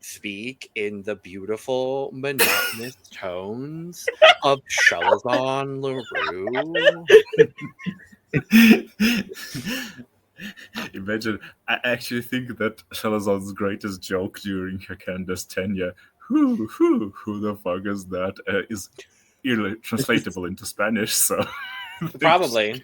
speak in the beautiful, monotonous tones of Shalazon LaRue. Imagine, I actually think that Shalazon's greatest joke during her Candace tenure, who the fuck is that, is translatable into Spanish, so... Probably.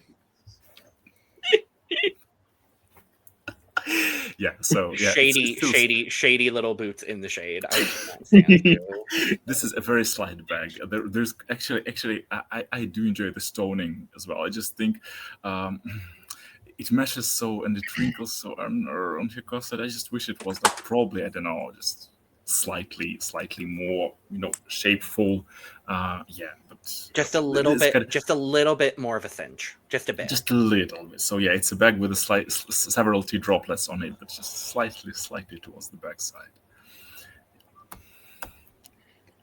Yeah, so yeah, shady little boots in the shade. I cannot stand you. This is a very slight bag. There's actually, I do enjoy the stoning as well. I just think it meshes so and it wrinkles so on her corset. I just wish it was like probably, I don't know, just slightly more, shapeful. Yeah, but just a little bit more of a cinch, just a bit. Just a little bit. So yeah, it's a bag with several tea droplets on it, but just slightly towards the back side.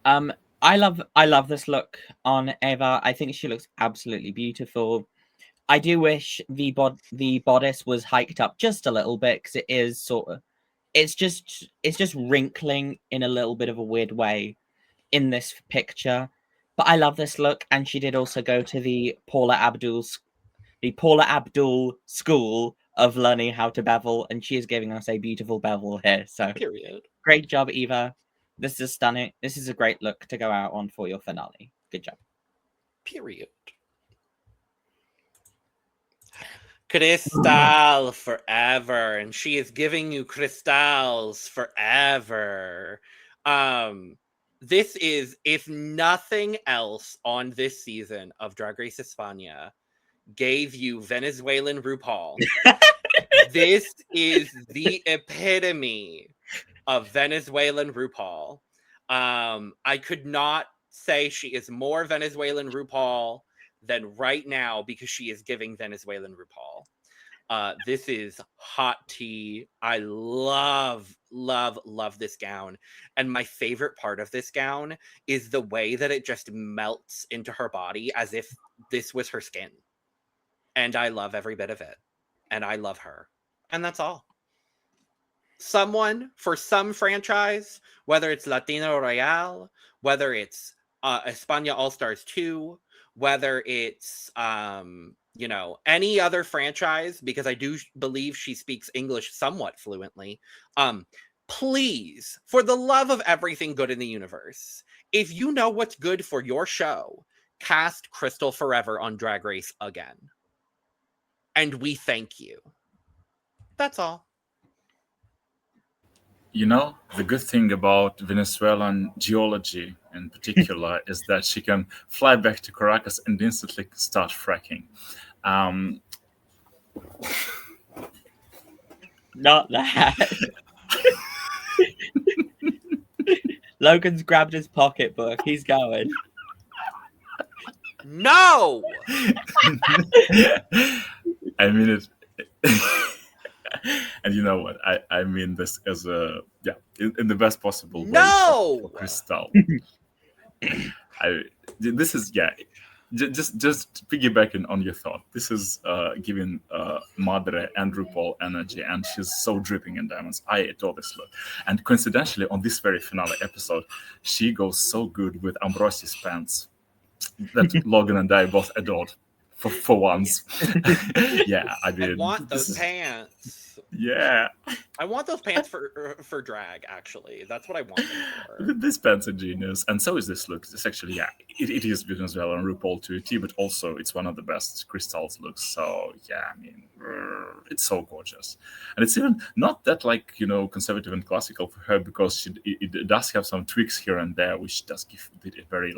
I love this look on Eva. I think she looks absolutely beautiful. I do wish the bodice was hiked up just a little bit because it is sort of, it's just wrinkling in a little bit of a weird way in this picture. But I love this look, and she did also go to the Paula Abdul School of learning how to bevel, and she is giving us a beautiful bevel here. So, period. Great job, Eva. This is stunning. This is a great look to go out on for your finale. Good job. Period. Krystal forever, and she is giving you crystals forever. This is, if nothing else on this season of Drag Race España gave you Venezuelan RuPaul, this is the epitome of Venezuelan RuPaul. I could not say she is more Venezuelan RuPaul than right now because she is giving Venezuelan RuPaul. This is hot tea. I love this gown. And my favorite part of this gown is the way that it just melts into her body as if this was her skin. And I love every bit of it. And I love her. And that's all. Someone, for some franchise, whether it's Latino Royale, whether it's España All-Stars 2, whether it's any other franchise, because I do believe she speaks English somewhat fluently, please, for the love of everything good in the universe, if you know what's good for your show, cast Krystal forever on Drag Race again. And we thank you. That's all. The good thing about Venezuelan geology in particular is that she can fly back to Caracas and instantly start fracking. Not that. Logan's grabbed his pocketbook. He's going. No! I mean it. And you know what? I mean this as in the best possible way for Krystal. Just piggybacking on your thought. This is giving Madre and RuPaul energy, and she's so dripping in diamonds. I adore this look. And coincidentally, on this very finale episode, she goes so good with Ambrosi's pants that Logan and I both adored. for once. Yeah, I mean, I want those pants. Yeah, I want those pants for drag. Actually, that's what I want them for. This pants are genius, and so is this look. It's actually, it is beautiful as well on RuPaul to a T, but also it's one of the best Krystal's looks. So yeah, I mean, it's so gorgeous, and it's even not that conservative and classical for her, because it does have some tweaks here and there, which does give it a very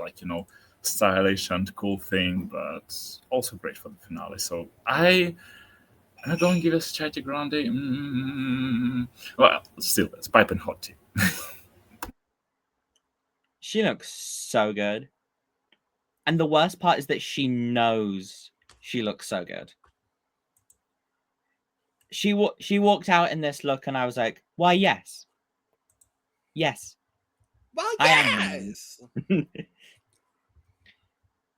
stylish and cool thing, but also great for the finale. So I'm not going to give us Chai Grande. Well, still, it's piping hot tea. She looks so good. And the worst part is that she knows she looks so good. She walked out in this look and I was like, why, yes. Yes. Well, yes.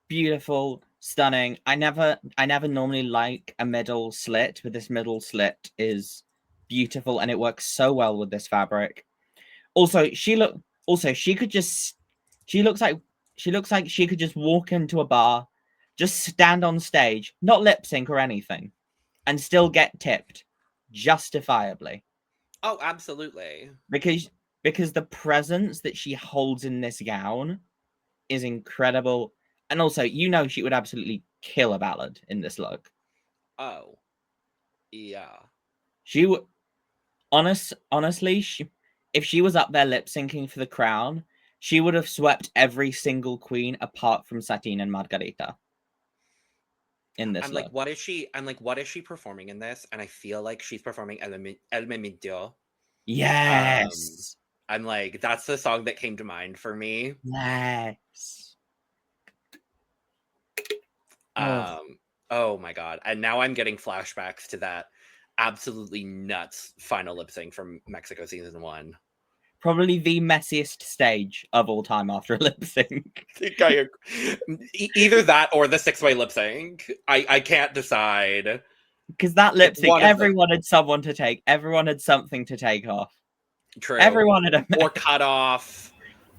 Beautiful, stunning. I never normally like a middle slit, but this middle slit is beautiful and it works so well with this fabric. Also, she looks like she could just walk into a bar, just stand on stage, not lip sync or anything, and still get tipped justifiably. Oh, absolutely. Because the presence that she holds in this gown is incredible. And also, she would absolutely kill a ballad in this look. Oh, yeah. She would, honestly, if she was up there lip syncing for the crown, she would have swept every single queen apart from Satín and Margarita. In this look. What is she performing in this? And I feel like she's performing El Me Mintió. Yes. I'm like, that's the song that came to mind for me. Yes. Oh my god. And now I'm getting flashbacks to that absolutely nuts final lip sync from Mexico season 1. Probably the messiest stage of all time after a lip sync. Either that or the 6-way lip sync. I can't decide. Because that lip sync, everyone had someone to take. Everyone had something to take off. True. Everyone had or cut off,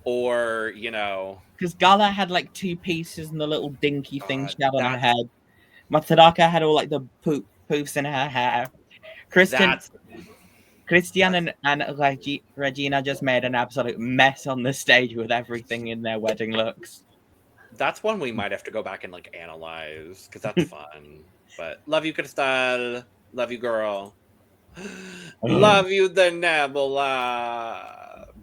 or because Gala had 2 pieces and the little dinky thing she had on her head. Matadaka had all the poofs in her hair. Christian and Regina just made an absolute mess on the stage with everything in their wedding looks. That's one we might have to go back and analyze, because that's fun. But love you, Krystal. Love you, girl. Love you, Denébola.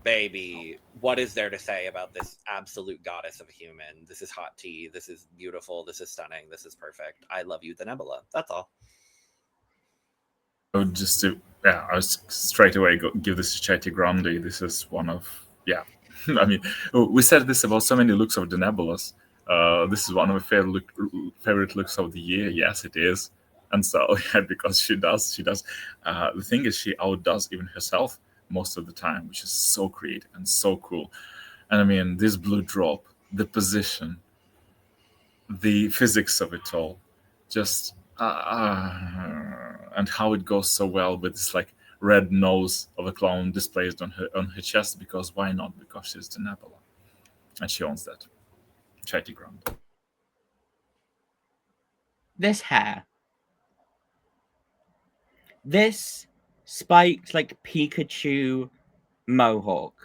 Baby, what is there to say about this absolute goddess of a human? This is hot tea. This is beautiful. This is stunning. This is perfect. I love you, Denébola. That's all. I was straight away give this to Chai Grande. This is one of, I mean, we said this about so many looks of Denébolas. This is one of my favorite looks of the year. Yes, it is. And so, because she does. The thing is, she outdoes even herself most of the time, which is so creative and so cool. And I mean, this blue drop, the position, the physics of it all, just and how it goes so well with this red nose of a clown displayed on her chest. Because why not? Because she's Denébola, and she owns that. Chai Grande. This hair. This spiked Pikachu mohawk.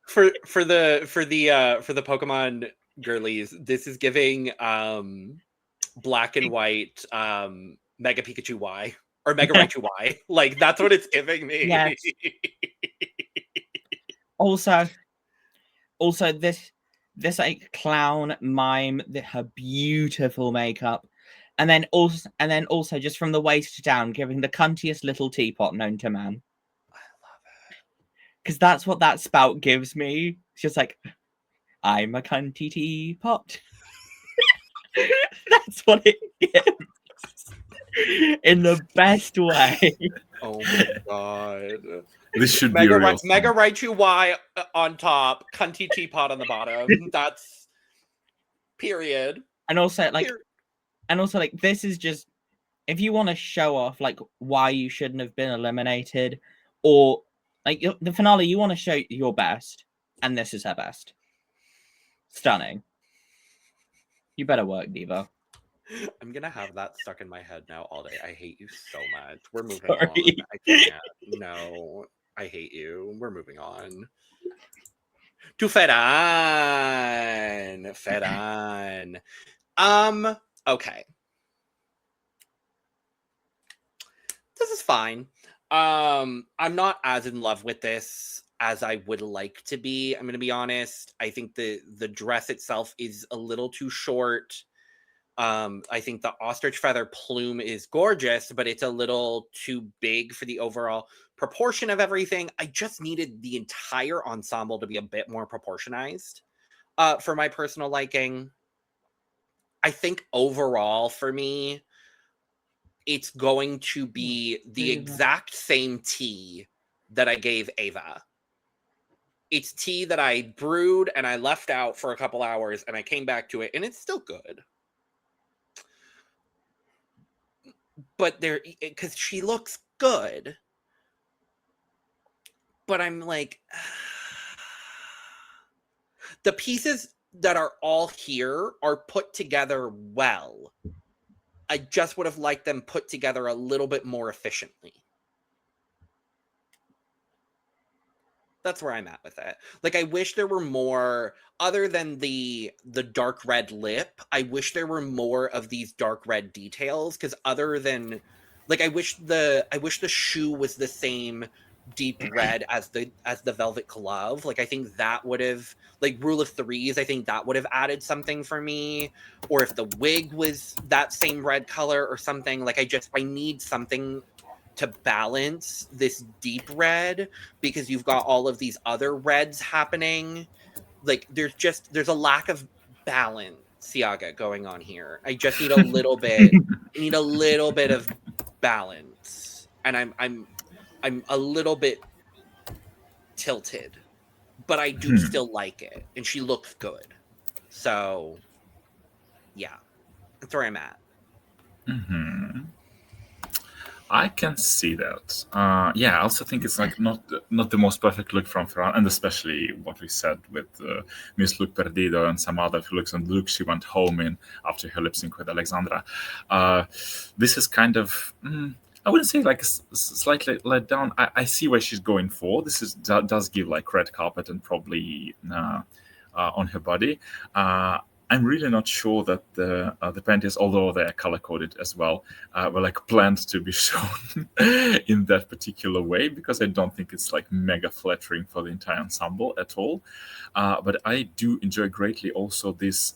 For the Pokemon girlies, this is giving black and white Mega Pikachu Y or Mega Raichu Y. That's what it's giving me. Yes. Also this clown mime, her beautiful makeup. And then also just from the waist down, giving the cuntiest little teapot known to man. I love it. Because that's what that spout gives me. It's just I'm a cunty teapot. That's what it gives. In the best way. Oh my god. This should be real. Mega Raichu Y on top, cunty teapot on the bottom. That's period. And also this is just, if you want to show off why you shouldn't have been eliminated, or the finale, you want to show your best, and this is her best. Stunning. You better work, Devo. I'm gonna have that stuck in my head now all day. I hate you so much. We're moving Sorry. on. I can't. No, I hate you. We're moving on. To Ferrxn. Ferrxn. Okay. This is fine. I'm not as in love with this as I would like to be. I'm gonna be honest. I think the dress itself is a little too short. I think the ostrich feather plume is gorgeous, but it's a little too big for the overall proportion of everything. I just needed the entire ensemble to be a bit more proportionized for my personal liking. I think overall for me, it's going to be the exact same tea that I gave Eva. It's tea that I brewed and I left out for a couple hours and I came back to it and it's still good. But there, because she looks good, but I'm like, the pieces that are all here are put together well. I just would have liked them put together a little bit more efficiently. That's where I'm at with it. Like, I wish there were more, other than the dark red lip, I wish there were more of these dark red details, because other than, like, I wish the shoe was the same deep red as the velvet glove. Like, I think that would have, like, rule of threes, I think that would have added something for me. Or if the wig was that same red color or something, like, I need something to balance this deep red, because you've got all of these other reds happening. Like, there's a lack of balance, Siaga, going on here. I just need a little bit. I need a little bit of balance, and I'm a little bit tilted, but I do still like it, and she looks good. So, yeah, that's where I'm at. Mm-hmm. I can see that. Yeah, I also think it's like not the most perfect look from Ferrxn, and especially what we said with Miss Look Perdido and some other looks, and the look she went home in after her lip sync with Alexandra. This is kind of, I wouldn't say like slightly let down. I see where she's going for. This does give like red carpet and probably on her body. I'm really not sure that the panties, although they are color coded as well, were like planned to be shown in that particular way, because I don't think it's like mega flattering for the entire ensemble at all. But I do enjoy greatly also this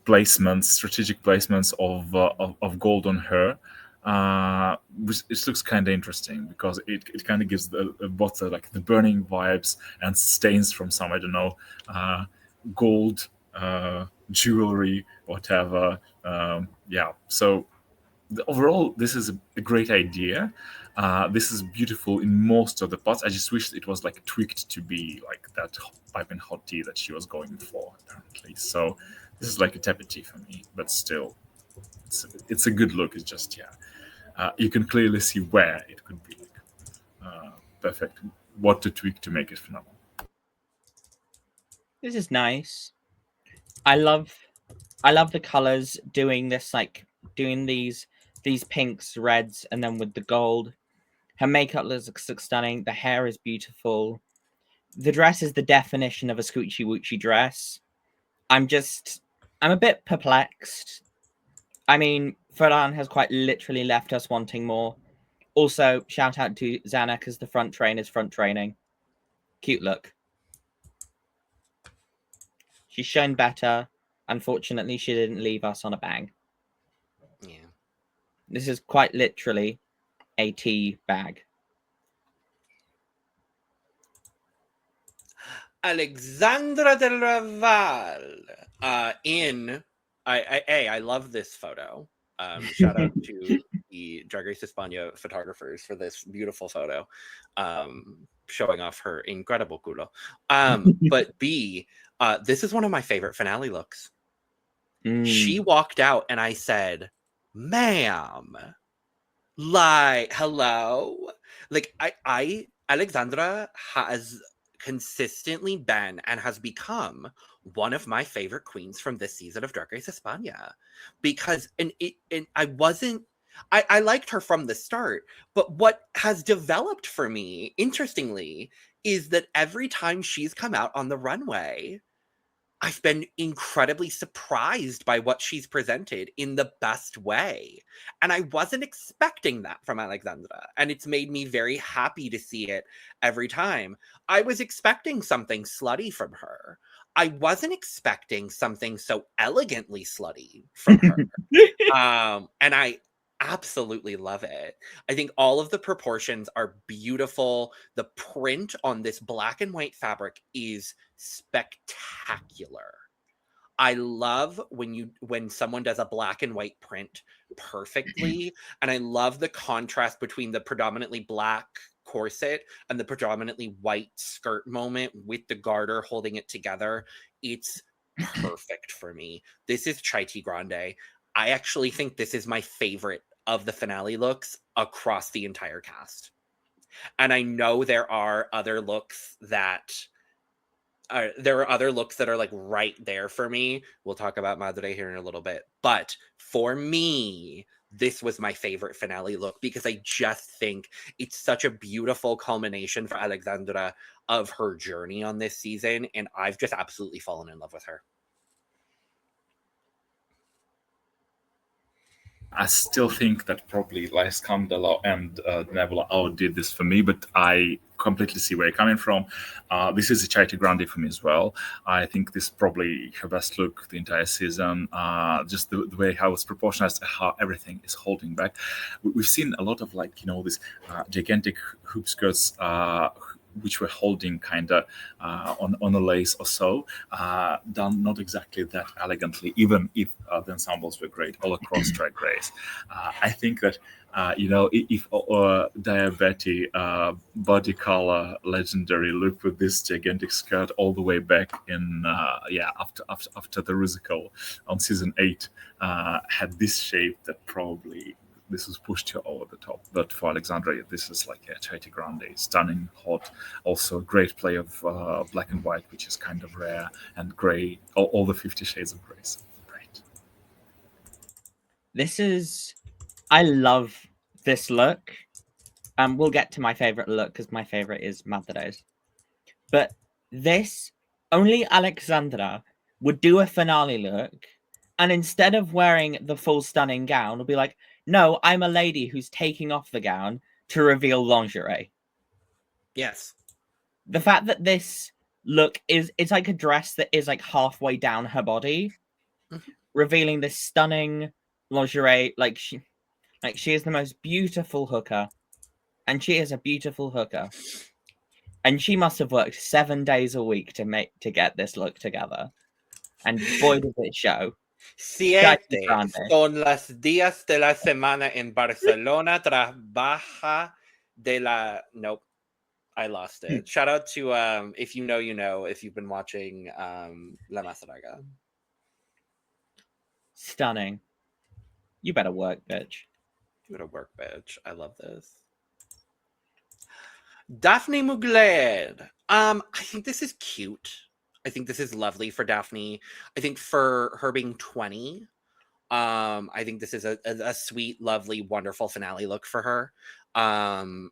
placements, strategic placements of gold on her. It looks kind of interesting, because it kind of gives both the burning vibes and stains from some, I don't know, gold jewelry, whatever. Yeah, so overall this is a great idea. This is beautiful in most of the parts. I just wish it was like tweaked to be like that piping hot tea that she was going for, apparently. So this is like a tepid tea for me, but still it's a good look. It's just, you can clearly see where it could be perfect, what to tweak to make it phenomenal. This is nice. I love the colors, doing this, like doing these pinks, reds, and then with the gold. Her makeup looks stunning. The hair is beautiful. The dress is the definition of a scoochie woochy dress. I'm a bit perplexed. I mean, Ferrxn has quite literally left us wanting more. Also, shout out to Xana, because the front train is front training. Cute look. She's shown better. Unfortunately, she didn't leave us on a bang. Yeah. This is quite literally a tea bag. Alexandra del Raval. I love this photo. Shout out to the Drag Race España photographers for this beautiful photo, showing off her incredible culo. But B, this is one of my favorite finale looks. She walked out and I said, ma'am, like, hello? Like, I Alexandra has consistently been and has become one of my favorite queens from this season of Drag Race España, because I liked her from the start, but what has developed for me, interestingly, is that every time she's come out on the runway, I've been incredibly surprised by what she's presented in the best way. And I wasn't expecting that from Alexandra. And it's made me very happy to see it every time. I was expecting something slutty from her. I wasn't expecting something so elegantly slutty from her. And I absolutely love it. I think all of the proportions are beautiful. The print on this black and white fabric is spectacular. I love when someone does a black and white print perfectly, and I love the contrast between the predominantly black corset and the predominantly white skirt moment with the garter holding it together. It's perfect for me. This is Chai Tea Grande. I actually think this is my favorite of the finale looks across the entire cast. And I know there are other looks that are like right there for me. We'll talk about Madre here in a little bit. But for me, this was my favorite finale look because I just think it's such a beautiful culmination for Alexandra of her journey on this season. And I've just absolutely fallen in love with her. I still think that probably Escándalo and Denébola outdid this for me, but I completely see where you're coming from. This is a Chai Tea Grande for me as well. I think this is probably her best look the entire season. Just the way how it's proportioned, how everything is holding back. We've seen a lot of these gigantic hoop skirts which were holding kind of on a lace or so, done not exactly that elegantly, even if the ensembles were great all across Drag Race. I think that, if Diabetes body color legendary look with this gigantic skirt all the way back in, after the Rusical on season 8 had this shape, that probably this was pushed her over the top. But for Alexandra, this is like a Chai Tea Grande, stunning, hot, also a great play of black and white, which is kind of rare, and grey, all the 50 shades of grey. So great. I love this look. We'll get to my favorite look because my favorite is Madre's. But this, only Alexandra would do a finale look, and instead of wearing the full stunning gown, would be like, no, I'm a lady who's taking off the gown to reveal lingerie. Yes. The fact that this look it's like a dress that is like halfway down her body, revealing this stunning lingerie. Like she is the most beautiful hooker, and she is a beautiful hooker. And she must have worked 7 days a week to get this look together. And boy, does it show. 7 son los días de la semana en Barcelona. Trabaja de la... Nope. I lost it. Shout out to, if you know, you know, if you've been watching La Más Draga. Stunning. You better work, bitch. You better work, bitch. I love this. Dafne Mugler. I think this is cute. I think this is lovely for Dafne. I think for her being 20, I think this is a sweet, lovely, wonderful finale look for her.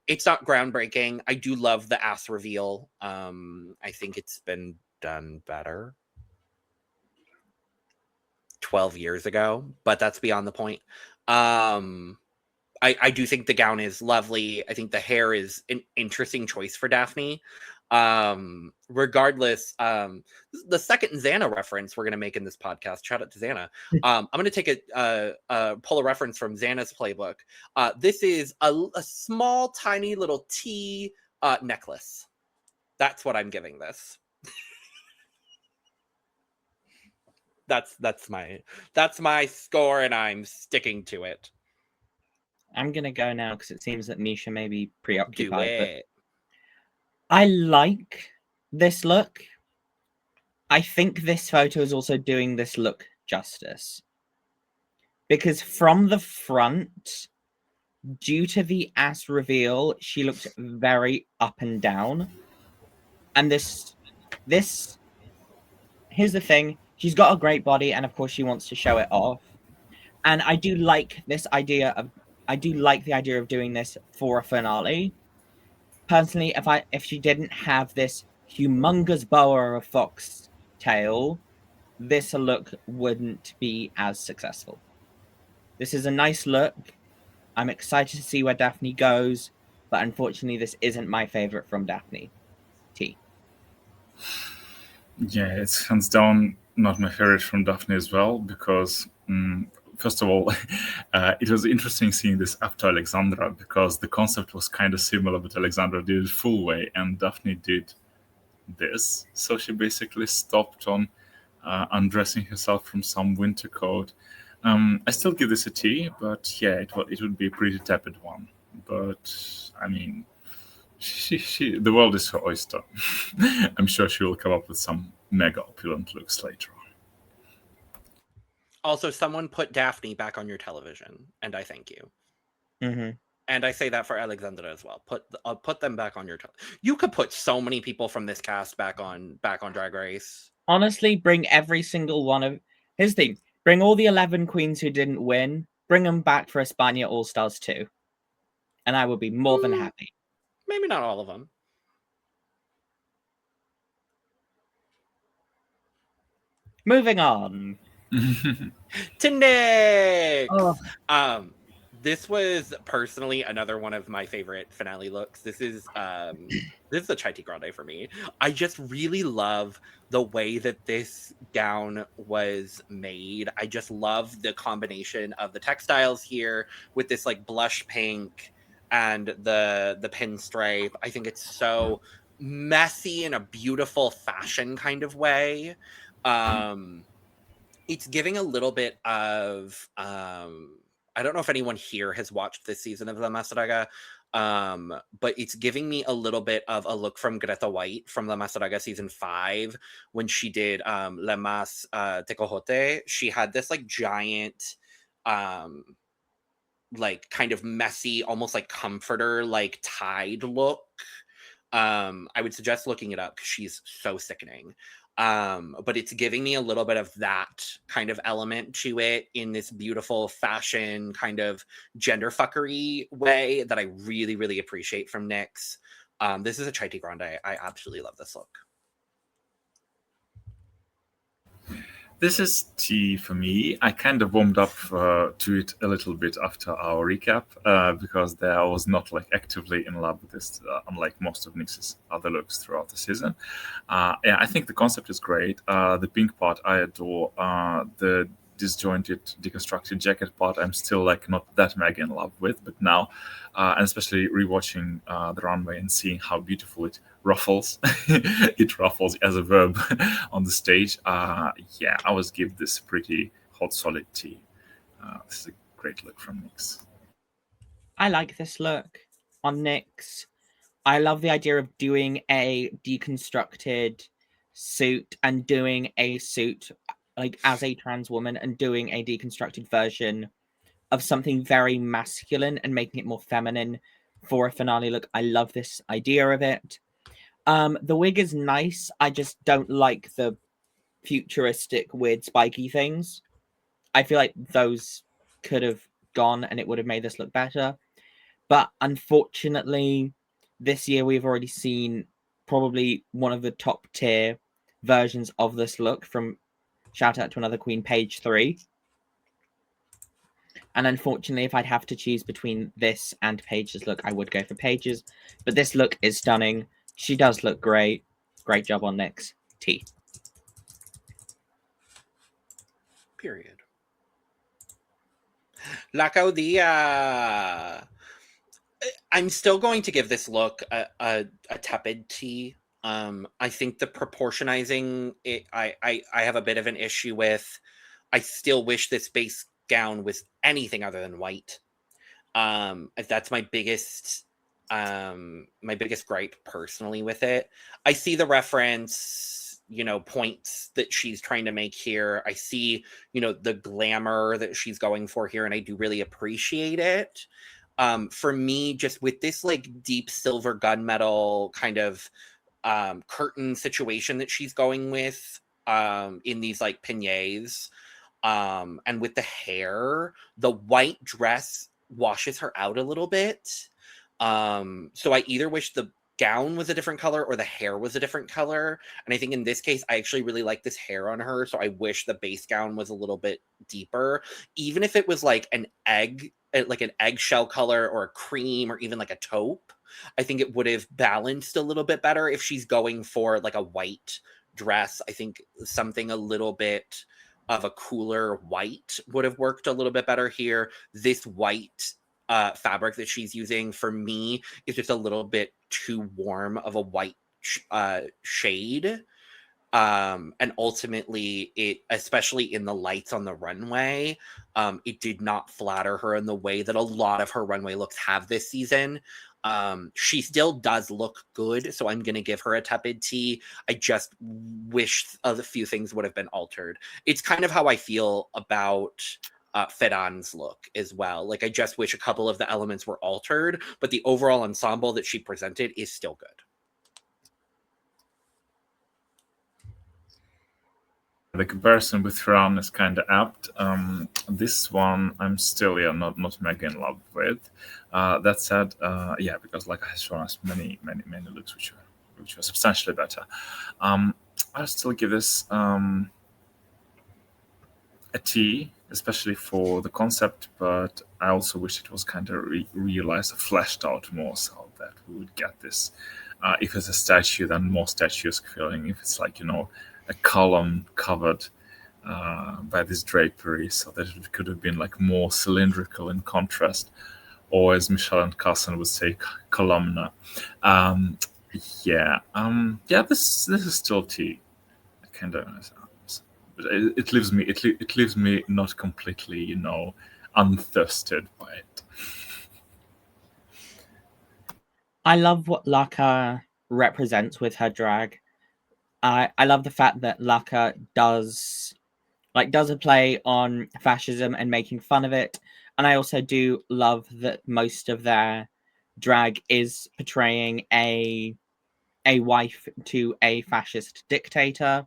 It's not groundbreaking. I do love the ass reveal. I think it's been done better 12 years ago, but that's beyond the point. I do think the gown is lovely. I think the hair is an interesting choice for Dafne. Regardless, the second Xana reference we're going to make in this podcast, shout out to Xana. I'm going to take pull a reference from Xana's playbook. This is a small, tiny little T necklace. That's what I'm giving this. That's my score, and I'm sticking to it. I'm gonna go now because it seems that Micha may be preoccupied. Do it. I like this look. I think this photo is also doing this look justice. Because from the front, due to the ass reveal, she looked very up and down. And this here's the thing. She's got a great body, and of course she wants to show it off. And I do like the idea of doing this for a finale. Personally, if she didn't have this humongous boa of foxtail, this look wouldn't be as successful. This is a nice look. I'm excited to see where Dafne goes, but unfortunately, this isn't my favorite from Dafne. T. Yeah, it's hands down not my favorite from Dafne as well, because first of all, it was interesting seeing this after Alexandra, because the concept was kind of similar, but Alexandra did it full way, and Dafne did this. So she basically stopped on undressing herself from some winter coat. I still give this a T, but yeah, it would be a pretty tepid one. But I mean, the world is her oyster. I'm sure she will come up with some mega opulent looks later on. Also, someone put Dafne back on your television, and I thank you. Mm-hmm. And I say that for Alexandra as well. Put them back on your television. You could put so many people from this cast back on Drag Race. Honestly, bring every single one of... Here's the thing. Bring all the 11 queens who didn't win. Bring them back for España All-Stars 2. And I would be more than happy. Maybe not all of them. Moving on. To Nick! Oh. This was personally another one of my favorite finale looks. This is a Chai Tea Grande for me. I just really love the way that this gown was made. I just love the combination of the textiles here with this like blush pink and the pinstripe. I think it's so messy in a beautiful fashion kind of way. It's giving a little bit of I don't know if anyone here has watched this season of La Masaraga, but it's giving me a little bit of a look from Greta White from La Masaraga season 5 when she did Le Mas Tecojote. She had this like giant like kind of messy, almost like comforter, like tied look. I would suggest looking it up because she's so sickening. But it's giving me a little bit of that kind of element to it in this beautiful fashion kind of gender fuckery way that I really, really appreciate from NYX. This is a Chai Tea Grande. I absolutely love this look. This is T for me. I kind of warmed up to it a little bit after our recap because I was not like actively in love with this, unlike most of NYX's other looks throughout the season. Yeah, I think the concept is great. The pink part I adore. The disjointed, deconstructed jacket part I'm still like not that mega in love with, but now, and especially rewatching the runway and seeing how beautiful it ruffles, it ruffles as a verb on the stage. Yeah, I was give this pretty hot solid T. This is a great look from NYX. I like this look on NYX. I love the idea of doing a deconstructed suit and doing a suit like as a trans woman and doing a deconstructed version of something very masculine and making it more feminine for a finale look. I love this idea of it. The wig is nice. I just don't like the futuristic weird spiky things. I feel like those could have gone and it would have made this look better. But unfortunately, this year we've already seen probably one of the top tier versions of this look from shout out to another queen, Page 3. And unfortunately, if I'd have to choose between this and Page's look, I would go for Page's. But this look is stunning. She does look great. Great job on NYX. T. Period. Laca, Udilla. I'm still going to give this look a tepid T. I think the proportionizing, I have a bit of an issue with. I still wish this base gown was anything other than white. That's my biggest gripe personally with it. I see the reference, points that she's trying to make here. I see, the glamour that she's going for here, and I do really appreciate it. For me, just with this like deep silver gunmetal kind of curtain situation that she's going with, in these like peignets. And with the hair, the white dress washes her out a little bit. So I either wish the gown was a different color or the hair was a different color. And I think in this case, I actually really like this hair on her. So I wish the base gown was a little bit deeper, even if it was like an eggshell color or a cream or even like a taupe. I think it would have balanced a little bit better if she's going for like a white dress. I think something a little bit of a cooler white would have worked a little bit better here. This white fabric that she's using for me is just a little bit too warm of a white shade. And ultimately it, especially in the lights on the runway, it did not flatter her in the way that a lot of her runway looks have this season. She still does look good, so I'm gonna give her a tepid T. I just wish a few things would have been altered. It's kind of how I feel about Ferrxn's look as well. Like, I just wish a couple of the elements were altered, but the overall ensemble that she presented is still good. The comparison with Ferrxn is kind of apt. This one I'm still not mega in love with. That said, because Laca has shown us many looks which are substantially better. I'll still give this a T, especially for the concept, but I also wish it was kind of realized, fleshed out more, so that we would get this. If it's a statue, then more statues feeling. If it's like, a column covered by this drapery, so that it could have been like more cylindrical in contrast, or as Michelle and Carson would say, columnar. This is still T. Kind of, but it leaves me not completely, unthirsted by it. I love what Laca represents with her drag. I love the fact that Laca does a play on fascism and making fun of it. And I also do love that most of their drag is portraying a wife to a fascist dictator.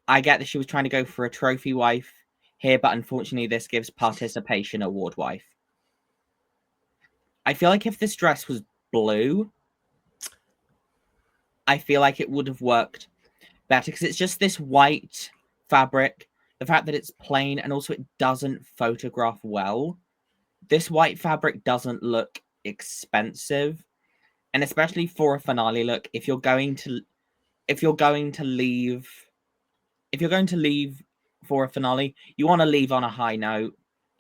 I get that she was trying to go for a trophy wife here, but unfortunately this gives participation award wife. I feel like if this dress was blue, I feel like it would have worked better, because it's just this white fabric. The fact that it's plain, and also it doesn't photograph well. This white fabric doesn't look expensive, and especially for a finale look, if you're going to leave for a finale, you want to leave on a high note,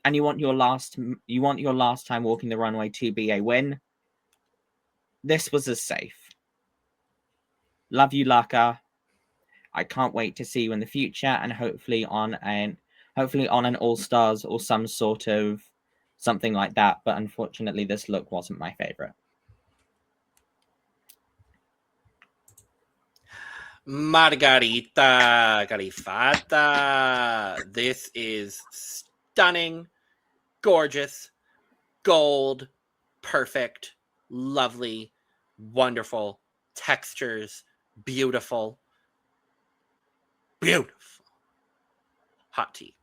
and you want your last time walking the runway to be a win. This was as safe. Love you, Laca. I can't wait to see you in the future, and hopefully on an All Stars or some sort of something like that. But unfortunately, this look wasn't my favorite. Margarita, Kalifata. This is stunning, gorgeous, gold, perfect, lovely, wonderful, textures, beautiful. Hot tea.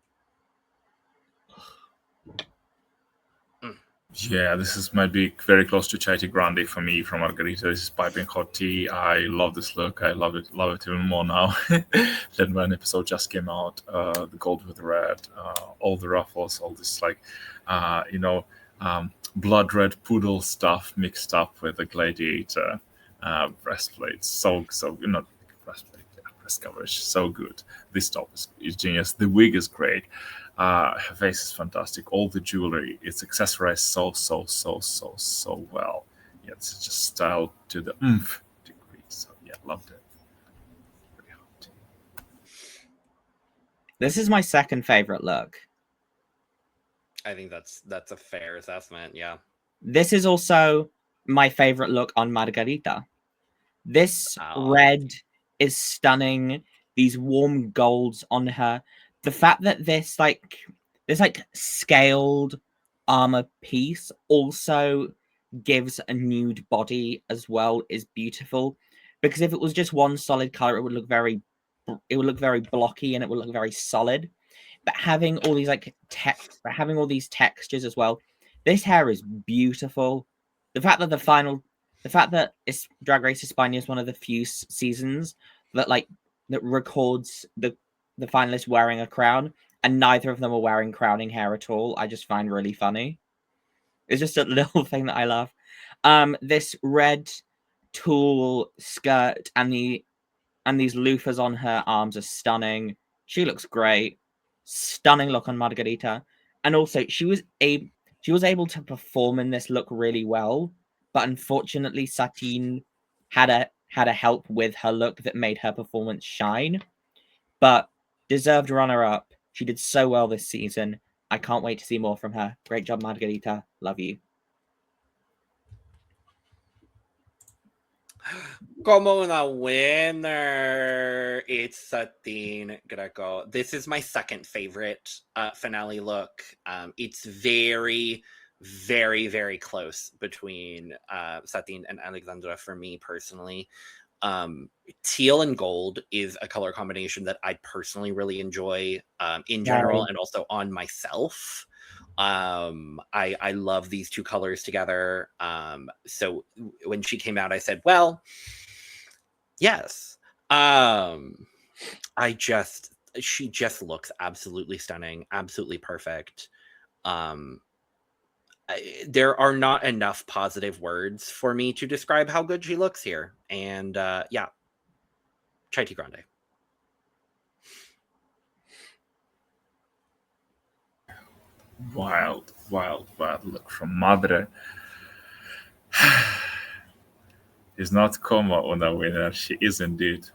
Yeah, might be very close to Chai Tea Grande for me from Margarita. This is piping hot tea. I love this look. I love it even more now than when episode just came out. The gold with the red, all the ruffles, all this blood red poodle stuff mixed up with the gladiator breastplate. So breastplate. Coverage, so good. This top is genius. The wig is great. Her face is fantastic. All the jewelry, it's accessorized so well. Yeah, it's just style to the degree. So yeah, loved it. Very hot. This is my second favorite look. I think that's a fair assessment. Yeah. This is also my favorite look on Margarita. This red is stunning. These warm golds on her. The fact that this scaled armor piece also gives a nude body as well is beautiful. Because if it was just one solid color, it would look very very blocky and it will look very solid. But having all these having all these textures as well, this hair is beautiful. The fact that it's Drag Race España is one of the few seasons that records the finalists wearing a crown, and neither of them are wearing crowning hair at all. I just find really funny. It's just a little thing that I love. This red tulle skirt and these loofahs on her arms are stunning. She looks great. Stunning look on Margarita. And also she was able to perform in this look really well, but unfortunately Satín had a help with her look that made her performance shine. But deserved runner-up. She did so well this season. I can't wait to see more from her. Great job, Margarita. Love you. Como una winner, it's Satín Greco. This is my second favorite finale look. It's very, very, very close between Satín and Alexandra for me personally. Teal and gold is a color combination that I personally really enjoy in general and also on myself. I love these two colors together. So when she came out, I said, well, yes. She just looks absolutely stunning, absolutely perfect. There are not enough positive words for me to describe how good she looks here. And yeah, Chai Grande. Wild look from Madre. Is not como una winner. She is indeed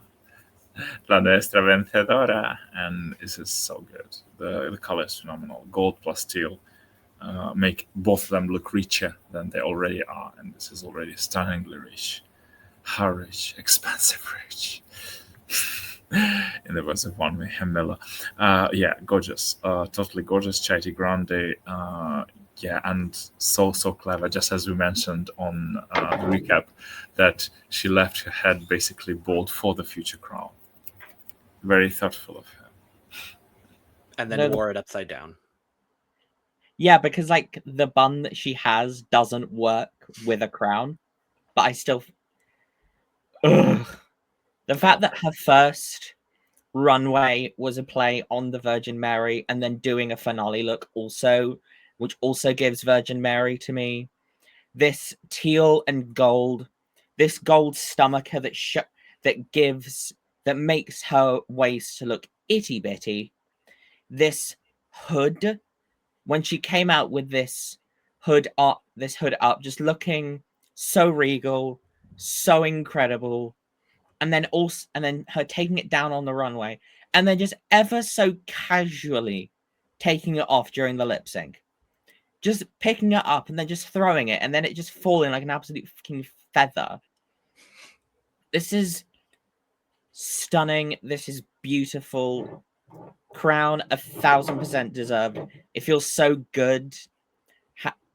la nuestra vencedora. And this is so good. The color is phenomenal. Gold plus teal. Make both of them look richer than they already are, and this is already stunningly rich. How rich? Expensive rich. In the words of one Miller. Yeah, gorgeous. Totally gorgeous. Chai Grande. Yeah, and so clever, just as we mentioned on the recap, that she left her head basically bald for the future crown. Very thoughtful of her. And then wore it upside down. Yeah, because the bun that she has doesn't work with a crown, but I still. Ugh. The fact that her first runway was a play on the Virgin Mary, and then doing a finale look which also gives Virgin Mary to me. This teal and gold, this gold stomacher that makes her waist to look itty bitty. This hood. When she came out with this hood up, just looking so regal, so incredible, and then her taking it down on the runway, and then just ever so casually taking it off during the lip sync, just picking it up and then just throwing it, and then it just falling like an absolute fucking feather. This is stunning. This is beautiful. Crown 1,000% deserved. It feels so good.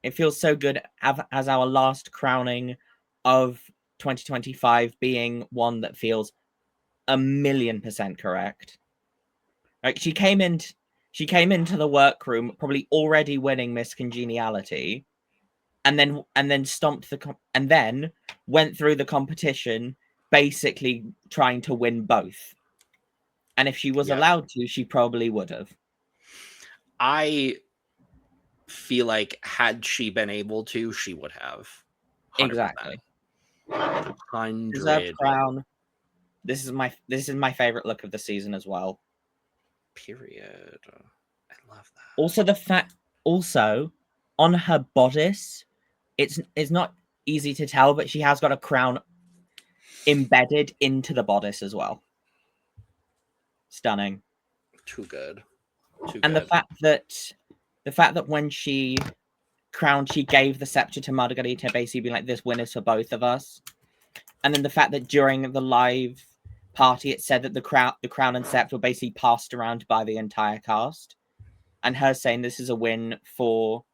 It feels so good as our last crowning of 2025 being one that feels 1,000,000% correct. Like she came into the workroom probably already winning Miss Congeniality, and then stomped and then went through the competition basically trying to win both. And if she was allowed to, she probably would have. I feel like had she been able to, she would have. 100%. Exactly. 100. Deserved crown. This is my favorite look of the season as well. Period. I love that. Also on her bodice, it's not easy to tell, but she has got a crown embedded into the bodice as well. Stunning. Too good. And the fact that when she crowned, she gave the scepter to Margarita, basically being like, this winner's for both of us. And then the fact that during the live party, it said that the crown and scepter were basically passed around by the entire cast. And her saying this is a win for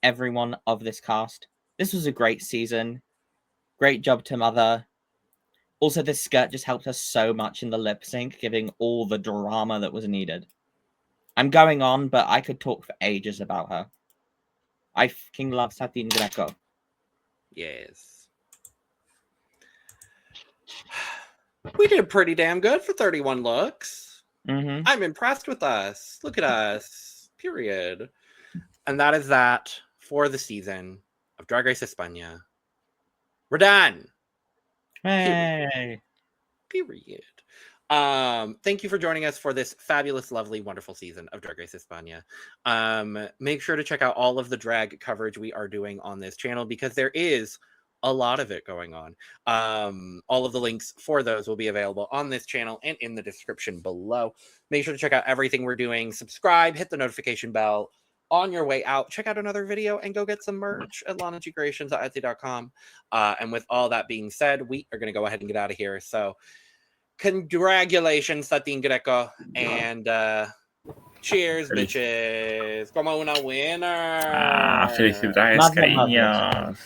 everyone of this cast. This was a great season. Great job to Mother. Also, this skirt just helped us so much in the lip sync, giving all the drama that was needed. I'm going on, but I could talk for ages about her. I fucking love Satín Greco. Yes. We did pretty damn good for 31 looks. Mm-hmm. I'm impressed with us. Look at us. Period. And that is that for the season of Drag Race España. We're done. Hey. Period. Thank you for joining us for this fabulous, lovely, wonderful season of Drag Race España. Make sure to check out all of the drag coverage we are doing on this channel because there is a lot of it going on. All of the links for those will be available on this channel and in the description below. Make sure to check out everything we're doing. Subscribe, hit the notification bell. On your way out, check out another video and go get some merch at lanagcreations.etsy.com. And with all that being said, we are going to go ahead and get out of here. So congratulations, Satín Greco, and cheers, bitches. Como una winner. Felicidades, cariños.